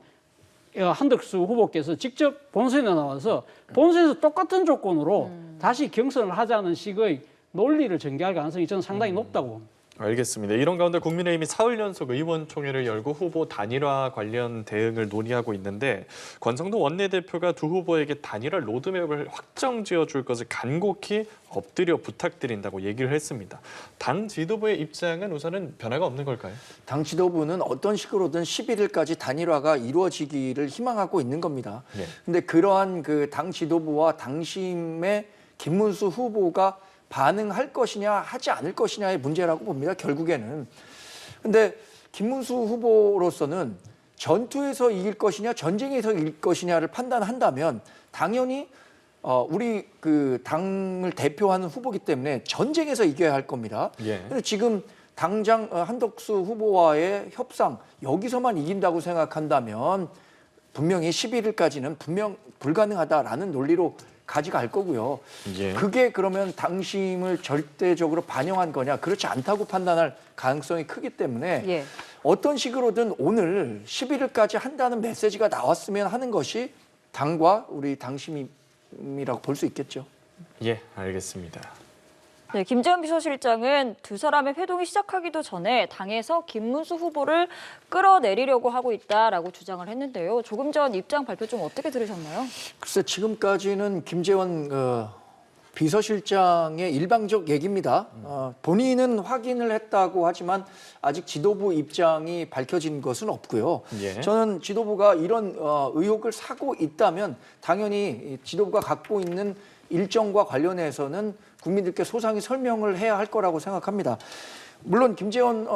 한덕수 후보께서 직접 본선에 나와서 본선에서 똑같은 조건으로 다시 경선을 하자는 식의 논리를 전개할 가능성이 저는 상당히 높다고 봅니다. 알겠습니다. 이런 가운데 국민의힘이 사흘 연속 의원총회를 열고 후보 단일화 관련 대응을 논의하고 있는데 권성동 원내대표가 두 후보에게 단일화 로드맵을 확정 지어줄 것을 간곡히 엎드려 부탁드린다고 얘기를 했습니다. 당 지도부의 입장은 우선은 변화가 없는 걸까요? 당 지도부는 어떤 식으로든 11일까지 단일화가 이루어지기를 희망하고 있는 겁니다. 근데 그러한 그 당 지도부와 당심의 김문수 후보가 반응할 것이냐 하지 않을 것이냐의 문제라고 봅니다. 결국에는. 근데 김문수 후보로서는 전투에서 이길 것이냐 전쟁에서 이길 것이냐를 판단한다면 당연히 우리 그 당을 대표하는 후보기 때문에 전쟁에서 이겨야 할 겁니다. 근데 지금 당장 한덕수 후보와의 협상 여기서만 이긴다고 생각한다면 분명히 11일까지는 분명 불가능하다라는 논리로 가져갈 거고요. 그게 그러면 당심을 절대적으로 반영한 거냐 그렇지 않다고 판단할 가능성이 크기 때문에 어떤 식으로든 오늘 11일까지 한다는 메시지가 나왔으면 하는 것이 당과 우리 당심이라고 볼 수 있겠죠. 예, 알겠습니다. 네, 김재원 비서실장은 두 사람의 회동이 시작하기도 전에 당에서 김문수 후보를 끌어내리려고 하고 있다라고 주장을 했는데요. 조금 전 입장 발표 좀 어떻게 들으셨나요? 글쎄 지금까지는 김재원 비서실장의 일방적 얘기입니다. 본인은 확인을 했다고 하지만 아직 지도부 입장이 밝혀진 것은 없고요. 예. 저는 지도부가 이런 의혹을 사고 있다면 당연히 지도부가 갖고 있는 일정과 관련해서는 국민들께 소상히 설명을 해야 할 거라고 생각합니다. 물론 김재원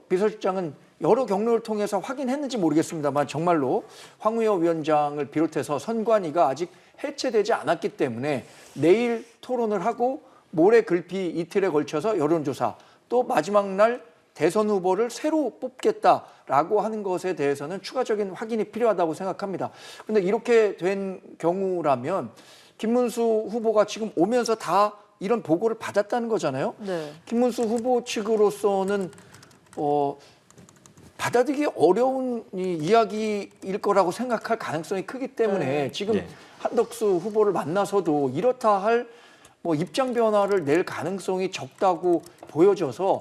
비서실장은 여러 경로를 통해서 확인했는지 모르겠습니다만 정말로 황우여 위원장을 비롯해서 선관위가 아직 해체되지 않았기 때문에 내일 토론을 하고 모레 글피 이틀에 걸쳐서 여론조사 또 마지막 날 대선 후보를 새로 뽑겠다라고 하는 것에 대해서는 추가적인 확인이 필요하다고 생각합니다. 그런데 이렇게 된 경우라면 김문수 후보가 지금 오면서 다 이런 보고를 받았다는 거잖아요. 네. 김문수 후보 측으로서는 받아들이기 어려운 이야기일 거라고 생각할 가능성이 크기 때문에 지금 네. 한덕수 후보를 만나서도 이렇다 할 뭐 입장 변화를 낼 가능성이 적다고 보여져서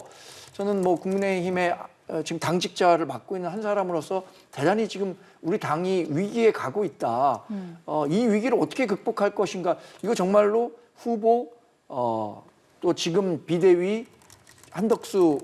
저는 뭐 국민의힘의 지금 당직자를 맡고 있는 한 사람으로서 대단히 지금 우리 당이 위기에 가고 있다. 이 위기를 어떻게 극복할 것인가. 이거 정말로 후보 또 지금 비대위 한덕수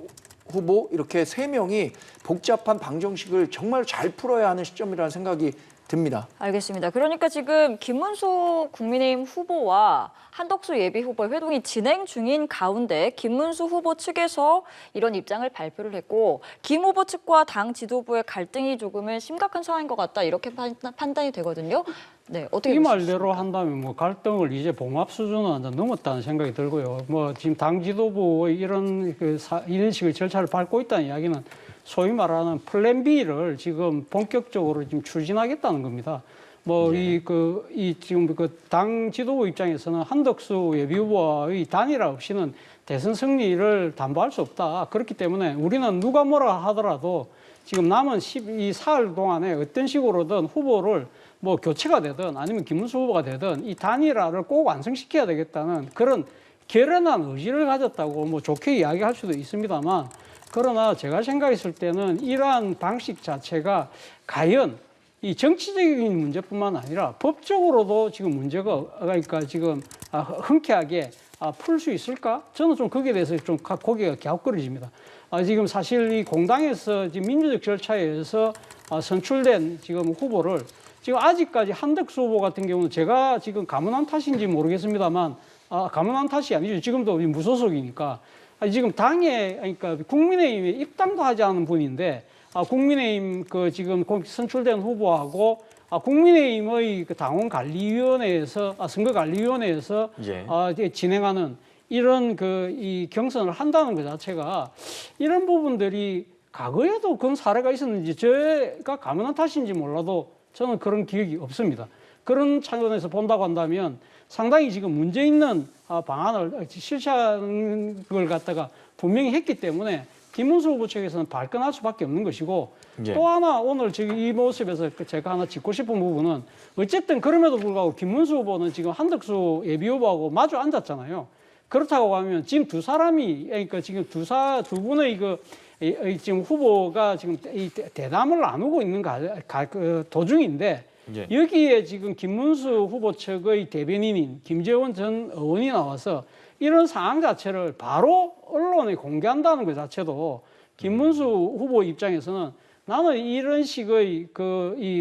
후보 이렇게 세 명이 복잡한 방정식을 정말 잘 풀어야 하는 시점이라는 생각이 듭니다. 알겠습니다. 그러니까 지금 김문수 국민의힘 후보와 한덕수 예비 후보의 회동이 진행 중인 가운데 김문수 후보 측에서 이런 입장을 발표를 했고 김 후보 측과 당 지도부의 갈등이 조금은 심각한 상황인 것 같다 이렇게 판단이 되거든요. 네, 어떻게 이 보시죠? 말대로 한다면 뭐 갈등을 이제 봉합 수준은 완전 넘었다는 생각이 들고요. 뭐 지금 당 지도부의 이런 이런 식의 절차를 밟고 있다는 이야기는 소위 말하는 플랜 B를 지금 본격적으로 지금 추진하겠다는 겁니다. 뭐 지금 그 당 지도부 입장에서는 한덕수 예비 후보의 단일화 없이는 대선 승리를 담보할 수 없다. 그렇기 때문에 우리는 누가 뭐라 하더라도 지금 남은 12사흘 동안에 어떤 식으로든 후보를 뭐 교체가 되든 아니면 김문수 후보가 되든 이 단일화를 꼭 완성시켜야 되겠다는 그런 결연한 의지를 가졌다고 뭐 좋게 이야기할 수도 있습니다만 그러나 제가 생각했을 때는 이러한 방식 자체가 과연 이 정치적인 문제뿐만 아니라 법적으로도 지금 문제가 그러니까 지금 흔쾌하게 풀 수 있을까? 저는 좀 거기에 대해서 좀 고개가 갸웃거려집니다. 지금 사실 이 공당에서 지금 민주적 절차에 의해서 선출된 지금 후보를 지금 아직까지 한덕수 후보 같은 경우는 제가 지금 가문한 탓인지 모르겠습니다만 가문한 탓이 아니죠. 지금도 무소속이니까 지금 당에 그러니까 국민의힘에 입당도 하지 않은 분인데 국민의힘 그 지금 선출된 후보하고 국민의힘의 그 당원관리위원회에서 선거관리위원회에서 진행하는 이런 이 경선을 한다는 것 자체가 이런 부분들이 과거에도 그런 사례가 있었는지 제가 가문한 탓인지 몰라도 저는 그런 기억이 없습니다. 그런 차원에서 본다고 한다면 상당히 지금 문제 있는 방안을 실시하는 걸 갖다가 분명히 했기 때문에 김문수 후보 측에서는 발끈할 수밖에 없는 것이고 또 하나 오늘 지금 이 모습에서 제가 하나 짚고 싶은 부분은 어쨌든 그럼에도 불구하고 김문수 후보는 지금 한덕수 예비 후보하고 마주 앉았잖아요. 그렇다고 하면 지금 두 사람이 그러니까 지금 두 분의 지금 후보가 지금 이 대담을 나누고 있는 도중인데 여기에 지금 김문수 후보 측의 대변인인 김재원 전 의원이 나와서 이런 상황 자체를 바로 언론에 공개한다는 것 자체도 김문수 후보 입장에서는 나는 이런 식의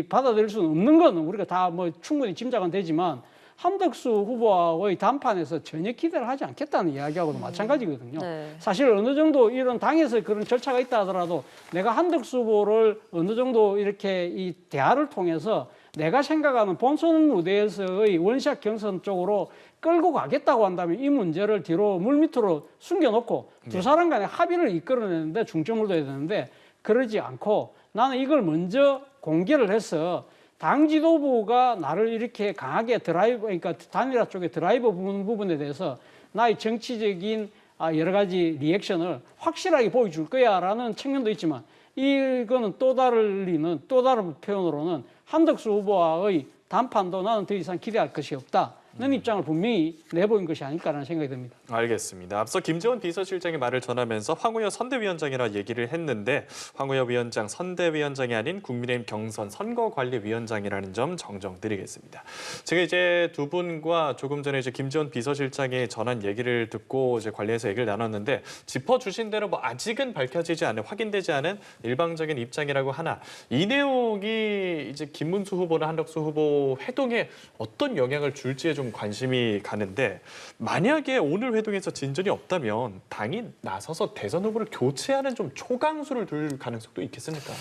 받아들일 수는 없는 건 우리가 다 뭐 충분히 짐작은 되지만 한덕수 후보와의 담판에서 전혀 기대를 하지 않겠다는 이야기하고도 마찬가지거든요. 네. 사실 어느 정도 이런 당에서 그런 절차가 있다 하더라도 내가 한덕수 후보를 어느 정도 이렇게 이 대화를 통해서 내가 생각하는 본선 무대에서의 원샷 경선 쪽으로 끌고 가겠다고 한다면 이 문제를 뒤로 물밑으로 숨겨놓고 두 사람 간의 합의를 이끌어내는데 중점을 둬야 되는데 그러지 않고 나는 이걸 먼저 공개를 해서 당 지도부가 나를 이렇게 강하게 그러니까 단일화 쪽에 드라이브 부분에 대해서 나의 정치적인 여러 가지 리액션을 확실하게 보여줄 거야라는 측면도 있지만 이거는 또 다른 표현으로는 한덕수 후보와의 담판도 나는 더 이상 기대할 것이 없다. 입장을 분명히 내보인 것이 아닐까라는 생각이 듭니다. 알겠습니다. 앞서 김재원 비서실장이 말을 전하면서 황우여 선대위원장이라 얘기를 했는데 황우여 위원장 선대위원장이 아닌 국민의힘 경선 선거관리위원장이라는 점 정정드리겠습니다. 제가 이제 두 분과 조금 전에 이제 김재원 비서실장이 전한 얘기를 듣고 이제 관련해서 얘기를 나눴는데 짚어주신 대로 뭐 아직은 밝혀지지 않은 확인되지 않은 일방적인 입장이라고 하나 이 내용이 이제 김문수 후보나 한덕수 후보 회동에 어떤 영향을 줄지에 좀 관심이 가는데 만약에 오늘 회동에서 진전이 없다면 당이 나서서 대선 후보를 교체하는 좀 초강수를 둘 가능성도 있겠습니까?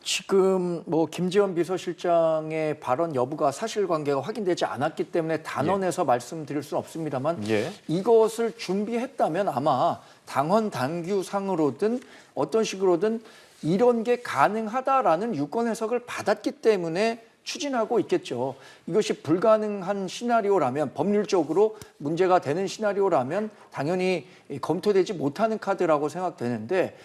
지금 뭐 김재원 비서실장의 발언 여부가 사실관계가 확인되지 않았기 때문에 단언해서 말씀드릴 수는 없습니다만 이것을 준비했다면 아마 당헌 당규상으로든 어떤 식으로든 이런 게 가능하다라는 유권 해석을 받았기 때문에 추진하고 있겠죠. 이것이 불가능한 시나리오라면 법률적으로 문제가 되는 시나리오라면 당연히 검토되지 못하는 카드라고 생각되는데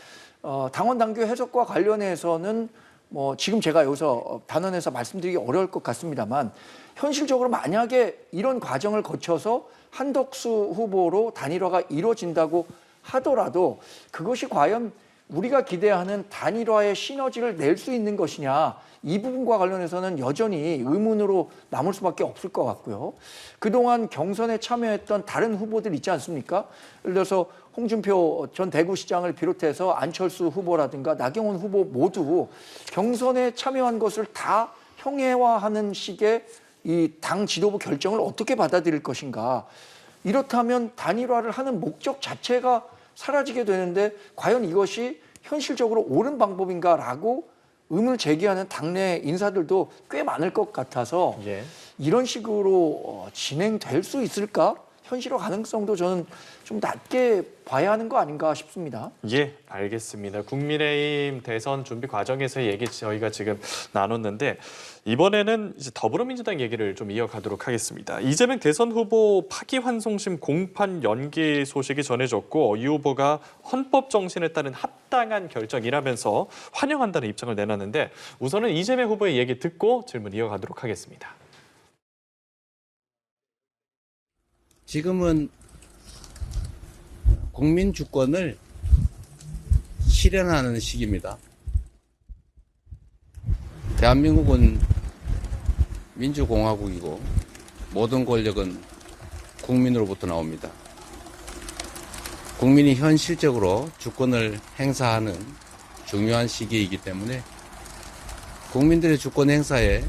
당헌 당규 해석과 관련해서는 뭐 지금 제가 여기서 단언해서 말씀드리기 어려울 것 같습니다만 현실적으로 만약에 이런 과정을 거쳐서 한덕수 후보로 단일화가 이루어진다고 하더라도 그것이 과연 우리가 기대하는 단일화의 시너지를 낼 수 있는 것이냐 이 부분과 관련해서는 여전히 의문으로 남을 수밖에 없을 것 같고요. 그동안 경선에 참여했던 다른 후보들 있지 않습니까? 예를 들어서 홍준표 전 대구시장을 비롯해서 안철수 후보라든가 나경원 후보 모두 경선에 참여한 것을 다 형해화하는 식의 이 당 지도부 결정을 어떻게 받아들일 것인가. 이렇다면 단일화를 하는 목적 자체가 사라지게 되는데 과연 이것이 현실적으로 옳은 방법인가라고 의문을 제기하는 당내 인사들도 꽤 많을 것 같아서 이런 식으로 진행될 수 있을까? 현실화 가능성도 저는 좀 낮게 봐야 하는 거 아닌가 싶습니다. 예, 알겠습니다. 국민의힘 대선 준비 과정에서의 얘기 저희가 지금 나눴는데 이번에는 이제 더불어민주당 얘기를 좀 이어가도록 하겠습니다. 이재명 대선 후보 파기환송심 공판 연기 소식이 전해졌고 이 후보가 헌법 정신에 따른 합당한 결정이라면서 환영한다는 입장을 내놨는데 우선은 이재명 후보의 얘기 듣고 질문 이어가도록 하겠습니다. 지금은 국민 주권을 실현하는 시기입니다. 대한민국은 민주공화국이고 모든 권력은 국민으로부터 나옵니다. 국민이 현실적으로 주권을 행사하는 중요한 시기이기 때문에 국민들의 주권 행사에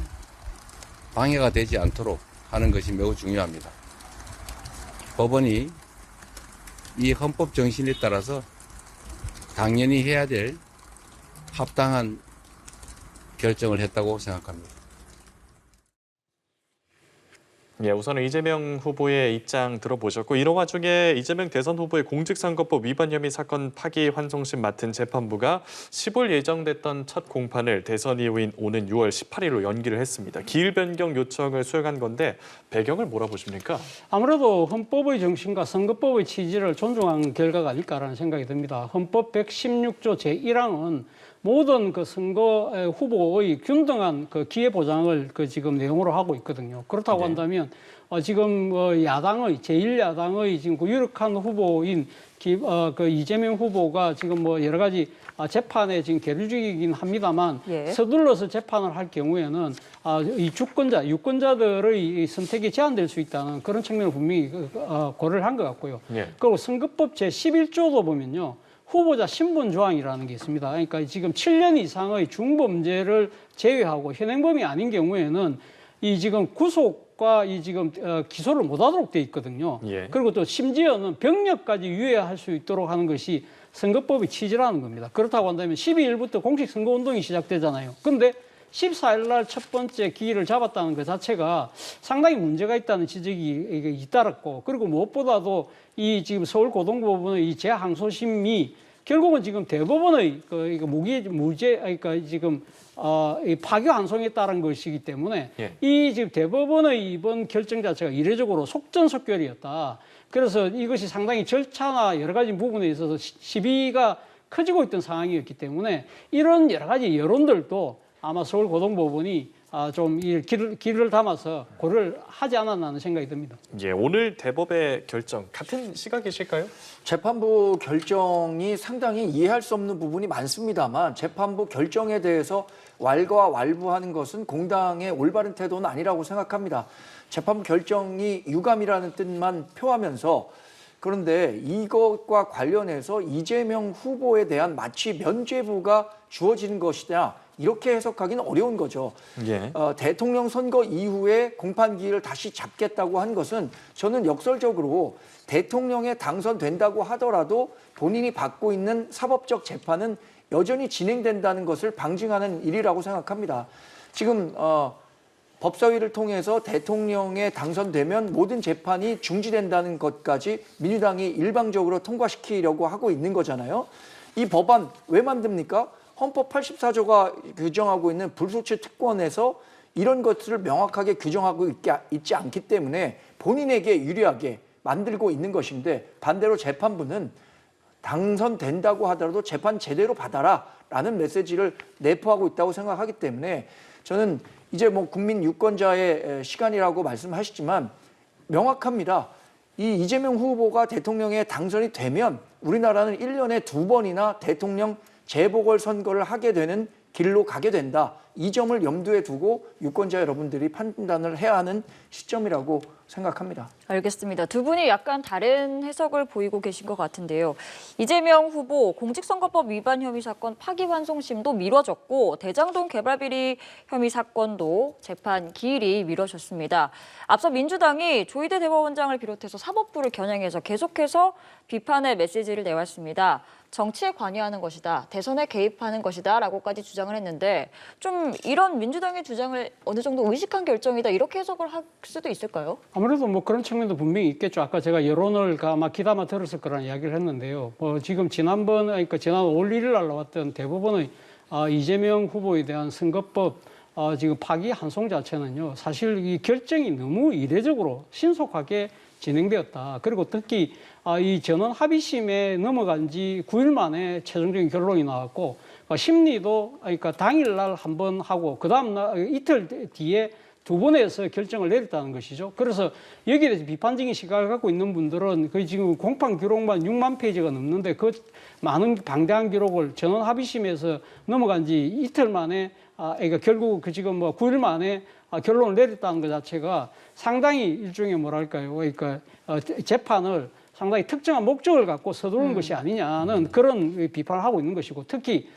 방해가 되지 않도록 하는 것이 매우 중요합니다. 법원이 이 헌법 정신에 따라서 당연히 해야 될 합당한 결정을 했다고 생각합니다. 예, 우선은 이재명 후보의 입장 들어보셨고 이런 와중에 이재명 대선 후보의 공직선거법 위반 혐의 사건 파기환송심 맡은 재판부가 10월 예정됐던 첫 공판을 대선 이후인 오는 6월 18일로 연기를 했습니다. 기일 변경 요청을 수용한 건데 배경을 뭐라 보십니까? 아무래도 헌법의 정신과 선거법의 취지를 존중한 결과가 아닐까라는 생각이 듭니다. 헌법 116조 제1항은 모든 그 선거 후보의 균등한 그 기회 보장을 그 지금 내용으로 하고 있거든요. 그렇다고 한다면 지금 야당의 제1야당의 지금 그 유력한 후보인 그 이재명 후보가 지금 뭐 여러 가지 재판에 지금 계류 중이긴 합니다만 서둘러서 재판을 할 경우에는 이 유권자들의 선택이 제한될 수 있다는 그런 측면을 분명히 고려를 한 것 같고요. 그리고 선거법 제11조도 보면요. 후보자 신분 조항이라는 게 있습니다. 그러니까 지금 7년 이상의 중범죄를 제외하고 현행범이 아닌 경우에는 이 지금 구속과 이 지금 기소를 못하도록 돼 있거든요. 그리고 또 심지어는 병력까지 유예할 수 있도록 하는 것이 선거법의 취지라는 겁니다. 그렇다고 한다면 12일부터 공식 선거운동이 시작되잖아요. 근데 14일 날 첫 번째 기일을 잡았다는 것 자체가 상당히 문제가 있다는 지적이 잇따랐고 그리고 무엇보다도 이 지금 서울고등법원의 이 재항소심이 결국은 지금 대법원의 무죄 그러니까 지금 이 파기환송에 따른 것이기 때문에 이 지금 대법원의 이번 결정 자체가 이례적으로 속전속결이었다. 그래서 이것이 상당히 절차나 여러 가지 부분에 있어서 시비가 커지고 있던 상황이었기 때문에 이런 여러 가지 여론들도 아마 서울고등법원이 좀 이 길을 담아서 고려를 하지 않았나 하는 생각이 듭니다. 예, 오늘 대법의 결정 같은 시각이실까요? 재판부 결정이 상당히 이해할 수 없는 부분이 많습니다만 재판부 결정에 대해서 왈가왈부하는 것은 공당의 올바른 태도는 아니라고 생각합니다. 재판부 결정이 유감이라는 뜻만 표하면서 그런데 이것과 관련해서 이재명 후보에 대한 마치 면죄부가 주어지는 것이냐 이렇게 해석하기는 어려운 거죠. 예. 대통령 선거 이후에 공판기일을 다시 잡겠다고 한 것은 저는 역설적으로 대통령에 당선된다고 하더라도 본인이 받고 있는 사법적 재판은 여전히 진행된다는 것을 방증하는 일이라고 생각합니다. 지금 법사위를 통해서 대통령에 당선되면 모든 재판이 중지된다는 것까지 민주당이 일방적으로 통과시키려고 하고 있는 거잖아요. 이 법안 왜 만듭니까? 헌법 84조가 규정하고 있는 불소추 특권에서 이런 것들을 명확하게 규정하고 있지 않기 때문에 본인에게 유리하게 만들고 있는 것인데 반대로 재판부는 당선된다고 하더라도 재판 제대로 받아라라는 메시지를 내포하고 있다고 생각하기 때문에 저는 이제 뭐 국민 유권자의 시간이라고 말씀하시지만 명확합니다. 이 이재명 후보가 대통령에 당선이 되면 우리나라는 1년에 2번이나 대통령 재보궐선거를 하게 되는 길로 가게 된다. 이 점을 염두에 두고 유권자 여러분들이 판단을 해야 하는 시점이라고 생각합니다. 알겠습니다. 두 분이 약간 다른 해석을 보이고 계신 것 같은데요. 이재명 후보 공직선거법 위반 혐의 사건 파기환송심도 미뤄졌고 대장동 개발비리 혐의 사건도 재판 기일이 미뤄졌습니다. 앞서 민주당이 조희대 대법원장을 비롯해서 사법부를 겨냥해서 계속해서 비판의 메시지를 내왔습니다. 정치에 관여하는 것이다, 대선에 개입하는 것이다 라고까지 주장을 했는데 좀 이런 민주당의 주장을 어느 정도 의식한 결정이다 이렇게 해석을 할 수도 있을까요? 아무래도 뭐 그런 측면도 분명히 있겠죠. 아까 제가 여론을 아마 귀담아 들었을 거라는 이야기를 했는데요. 지금 지난 5월 1일 날 나왔던 대법원의 이재명 후보에 대한 선거법 지금 파기 환송 자체는요. 사실 이 결정이 너무 이례적으로 신속하게 진행되었다. 그리고 특히 이 전원 합의심에 넘어간 지 9일 만에 최종적인 결론이 나왔고 심리도 그러니까 당일날 한 번 하고 그 다음 날 이틀 뒤에 2번 해서 결정을 내렸다는 것이죠. 그래서 여기에 대해서 비판적인 시각을 갖고 있는 분들은 거의 지금 공판 기록만 6만 페이지가 넘는데 그 많은 방대한 기록을 전원 합의심에서 넘어간 지 이틀 만에 그러니까 결국 지금 9일 만에 결론을 내렸다는 것 자체가 상당히 일종의 뭐랄까요. 그러니까 재판을 상당히 특정한 목적을 갖고 서두르는 것이 아니냐는 그런 비판을 하고 있는 것이고 특히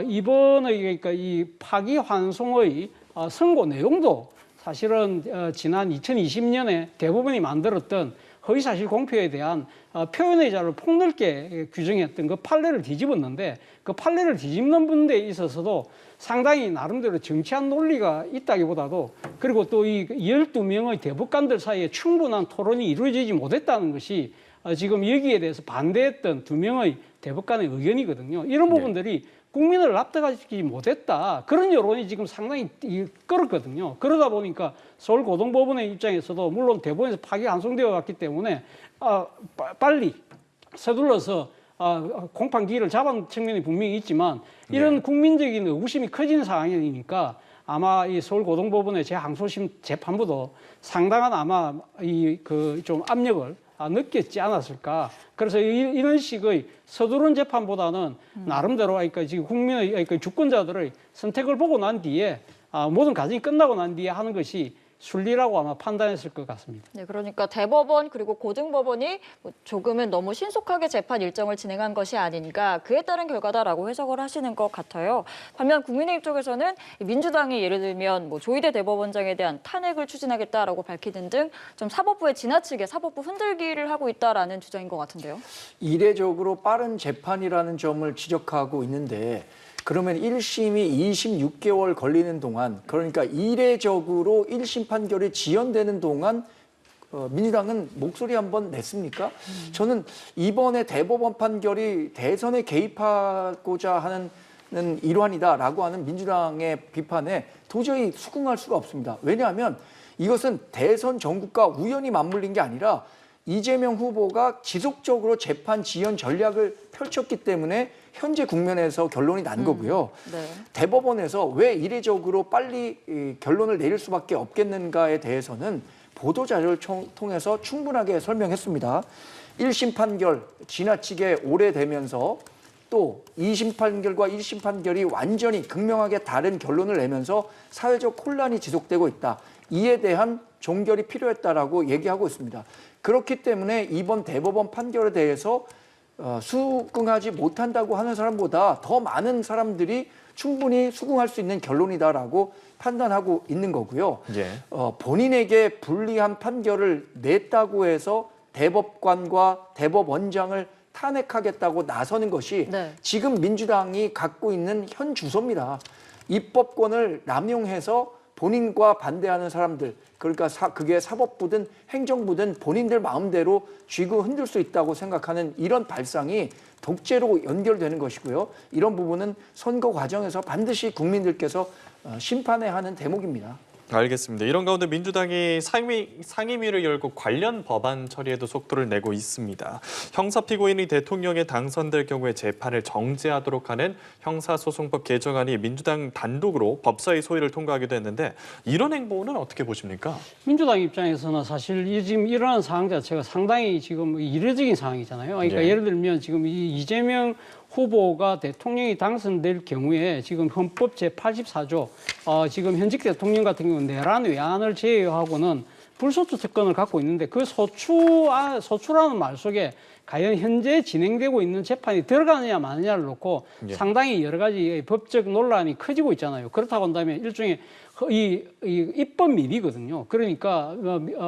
이번에 그러니까 이 파기환송의 선고 내용도 사실은 지난 2020년에 대법원이 만들었던 허위사실 공표에 대한 표현의 자를 폭넓게 규정했던 그 판례를 뒤집었는데 그 판례를 뒤집는 분에 있어서도 상당히 나름대로 정치한 논리가 있다기보다도 그리고 또 이 12명의 대법관들 사이에 충분한 토론이 이루어지지 못했다는 것이 지금 여기에 대해서 반대했던 2명의 대법관의 의견이거든요. 이런 부분들이 국민을 납득하지 못했다. 그런 여론이 지금 상당히 끌었거든요. 그러다 보니까 서울고등법원의 입장에서도 물론 대법원에서 파기환송되어 갔기 때문에 빨리 서둘러서 공판 기일을 잡은 측면이 분명히 있지만 이런 국민적인 의구심이 커지는 상황이니까 아마 이 서울고등법원의 재항소심 재판부도 상당한 아마 좀 압력을 느꼈지 않았을까. 그래서 이런 식의 서두른 재판보다는 나름대로 그러니까 지금 국민의 그러니까 주권자들의 선택을 보고 난 뒤에 모든 과정이 끝나고 난 뒤에 하는 것이 순리라고 아마 판단했을 것 같습니다. 네, 그러니까 대법원 그리고 고등법원이 조금은 너무 신속하게 재판 일정을 진행한 것이 아닌가 그에 따른 결과다라고 해석을 하시는 것 같아요. 반면 국민의힘 쪽에서는 민주당이 예를 들면 조희대 대법원장에 대한 탄핵을 추진하겠다라고 밝히는 등 좀 사법부에 지나치게 사법부 흔들기를 하고 있다라는 주장인 것 같은데요. 이례적으로 빠른 재판이라는 점을 지적하고 있는데 그러면 1심이 26개월 걸리는 동안 그러니까 이례적으로 1심 판결이 지연되는 동안 민주당은 목소리 한번 냈습니까? 저는 이번에 대법원 판결이 대선에 개입하고자 하는 일환이다라고 하는 민주당의 비판에 도저히 수긍할 수가 없습니다. 왜냐하면 이것은 대선 전국과 우연히 맞물린 게 아니라 이재명 후보가 지속적으로 재판 지연 전략을 펼쳤기 때문에 현재 국면에서 결론이 난 거고요. 네. 대법원에서 왜 이례적으로 빨리 결론을 내릴 수밖에 없겠는가에 대해서는 보도자료를 통해서 충분하게 설명했습니다. 1심 판결 지나치게 오래되면서 또 2심 판결과 1심 판결이 완전히 극명하게 다른 결론을 내면서 사회적 혼란이 지속되고 있다. 이에 대한 종결이 필요했다라고 얘기하고 있습니다. 그렇기 때문에 이번 대법원 판결에 대해서 수긍하지 못한다고 하는 사람보다 더 많은 사람들이 충분히 수긍할 수 있는 결론이다라고 판단하고 있는 거고요. 예. 본인에게 불리한 판결을 냈다고 해서 대법관과 대법원장을 탄핵하겠다고 나서는 것이 네. 지금 민주당이 갖고 있는 현 주소입니다. 입법권을 남용해서 본인과 반대하는 사람들, 그러니까 그게 사법부든 행정부든 본인들 마음대로 쥐고 흔들 수 있다고 생각하는 이런 발상이 독재로 연결되는 것이고요. 이런 부분은 선거 과정에서 반드시 국민들께서 심판해야 하는 대목입니다. 알겠습니다. 이런 가운데 민주당이 상임위를 열고 관련 법안 처리에도 속도를 내고 있습니다. 형사 피고인이 대통령에 당선될 경우에 재판을 정지하도록 하는 형사소송법 개정안이 민주당 단독으로 법사위 소위를 통과하기도 했는데 이런 행보는 어떻게 보십니까? 민주당 입장에서는 사실 지금 일어난 상황 자체가 상당히 지금 이례적인 상황이잖아요. 그러니까 예. 예를 들면 지금 이재명 후보가 대통령이 당선될 경우에 지금 헌법 제84조 지금 현직 대통령 같은 경우는 내란 외환을 제외하고는 불소추 특권을 갖고 있는데 그 소추라는 말 속에 과연 현재 진행되고 있는 재판이 들어가느냐 마느냐를 놓고 예. 상당히 여러 가지 법적 논란이 커지고 있잖아요. 그렇다고 한다면 일종의 이 입법 미비거든요. 그러니까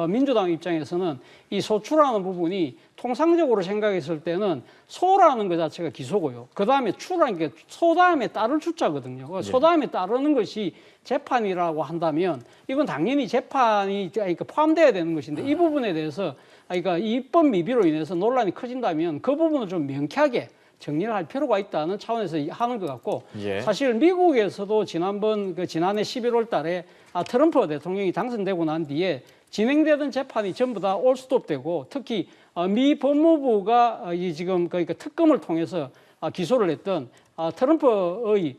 민주당 입장에서는 이 소추라는 부분이 통상적으로 생각했을 때는 소라는 것 자체가 기소고요. 그 다음에 추라는 게 소 다음에 따를 추자거든요. 소 다음에 따르는 것이 재판이라고 한다면 이건 당연히 재판이 포함돼야 되는 것인데 이 부분에 대해서 그러니까 입법 미비로 인해서 논란이 커진다면 그 부분을 좀 명쾌하게 정리를 할 필요가 있다는 차원에서 하는 것 같고 예. 사실 미국에서도 지난해 11월 달에 트럼프 대통령이 당선되고 난 뒤에 진행되던 재판이 전부 다 올스톱되고 특히 미 법무부가 지금 그러니까 특검을 통해서 기소를 했던 트럼프의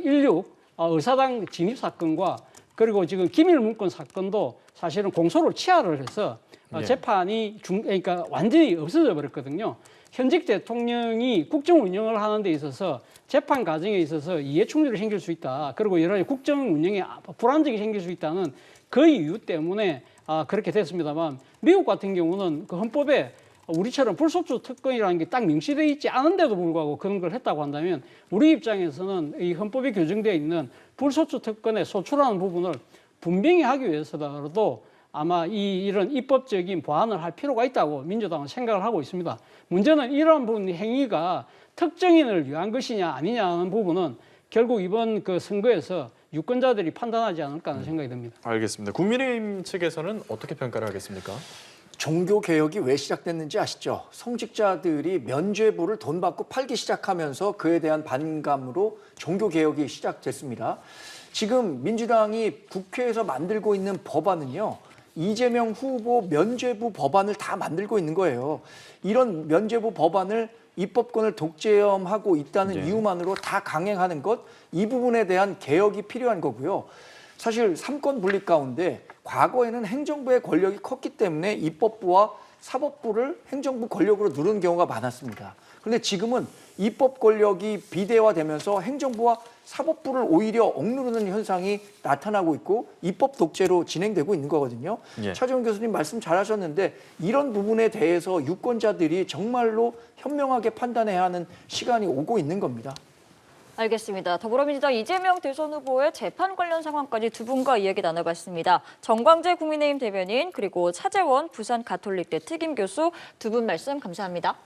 인류 의사당 진입 사건과 그리고 지금 기밀 문건 사건도 사실은 공소를 취하를 해서 재판이 그러니까 완전히 없어져 버렸거든요. 현직 대통령이 국정 운영을 하는 데 있어서 재판 과정에 있어서 이해충돌이 생길 수 있다. 그리고 여러 가지 국정 운영에 불안정이 생길 수 있다는 그 이유 때문에 그렇게 됐습니다만 미국 같은 경우는 그 헌법에 우리처럼 불소추 특권이라는 게 딱 명시되어 있지 않은데도 불구하고 그런 걸 했다고 한다면 우리 입장에서는 이 헌법에 규정되어 있는 불소추 특권의 소추라는 부분을 분명히 하기 위해서라도 아마 이런 입법적인 보완을 할 필요가 있다고 민주당은 생각을 하고 있습니다. 문제는 이런 부분 행위가 특정인을 위한 것이냐 아니냐는 부분은 결국 이번 그 선거에서 유권자들이 판단하지 않을까 하는 생각이 듭니다. 알겠습니다. 국민의힘 측에서는 어떻게 평가를 하겠습니까? 종교개혁이 왜 시작됐는지 아시죠? 성직자들이 면죄부를 돈 받고 팔기 시작하면서 그에 대한 반감으로 종교개혁이 시작됐습니다. 지금 민주당이 국회에서 만들고 있는 법안은요. 이재명 후보 면죄부 법안을 다 만들고 있는 거예요. 이런 면죄부 법안을 입법권을 독재하고 있다는 네. 이유만으로 다 강행하는 것, 이 부분에 대한 개혁이 필요한 거고요. 사실 삼권 분립 가운데 과거에는 행정부의 권력이 컸기 때문에 입법부와 사법부를 행정부 권력으로 누르는 경우가 많았습니다. 그런데 지금은 입법 권력이 비대화되면서 행정부와 사법부를 오히려 억누르는 현상이 나타나고 있고 입법 독재로 진행되고 있는 거거든요. 예. 차재원 교수님 말씀 잘하셨는데 이런 부분에 대해서 유권자들이 정말로 현명하게 판단해야 하는 시간이 오고 있는 겁니다. 알겠습니다. 더불어민주당 이재명 대선 후보의 재판 관련 상황까지 두 분과 이야기 나눠봤습니다. 정광재 국민의힘 대변인 그리고 차재원 부산 가톨릭대 특임 교수 두 분 말씀 감사합니다.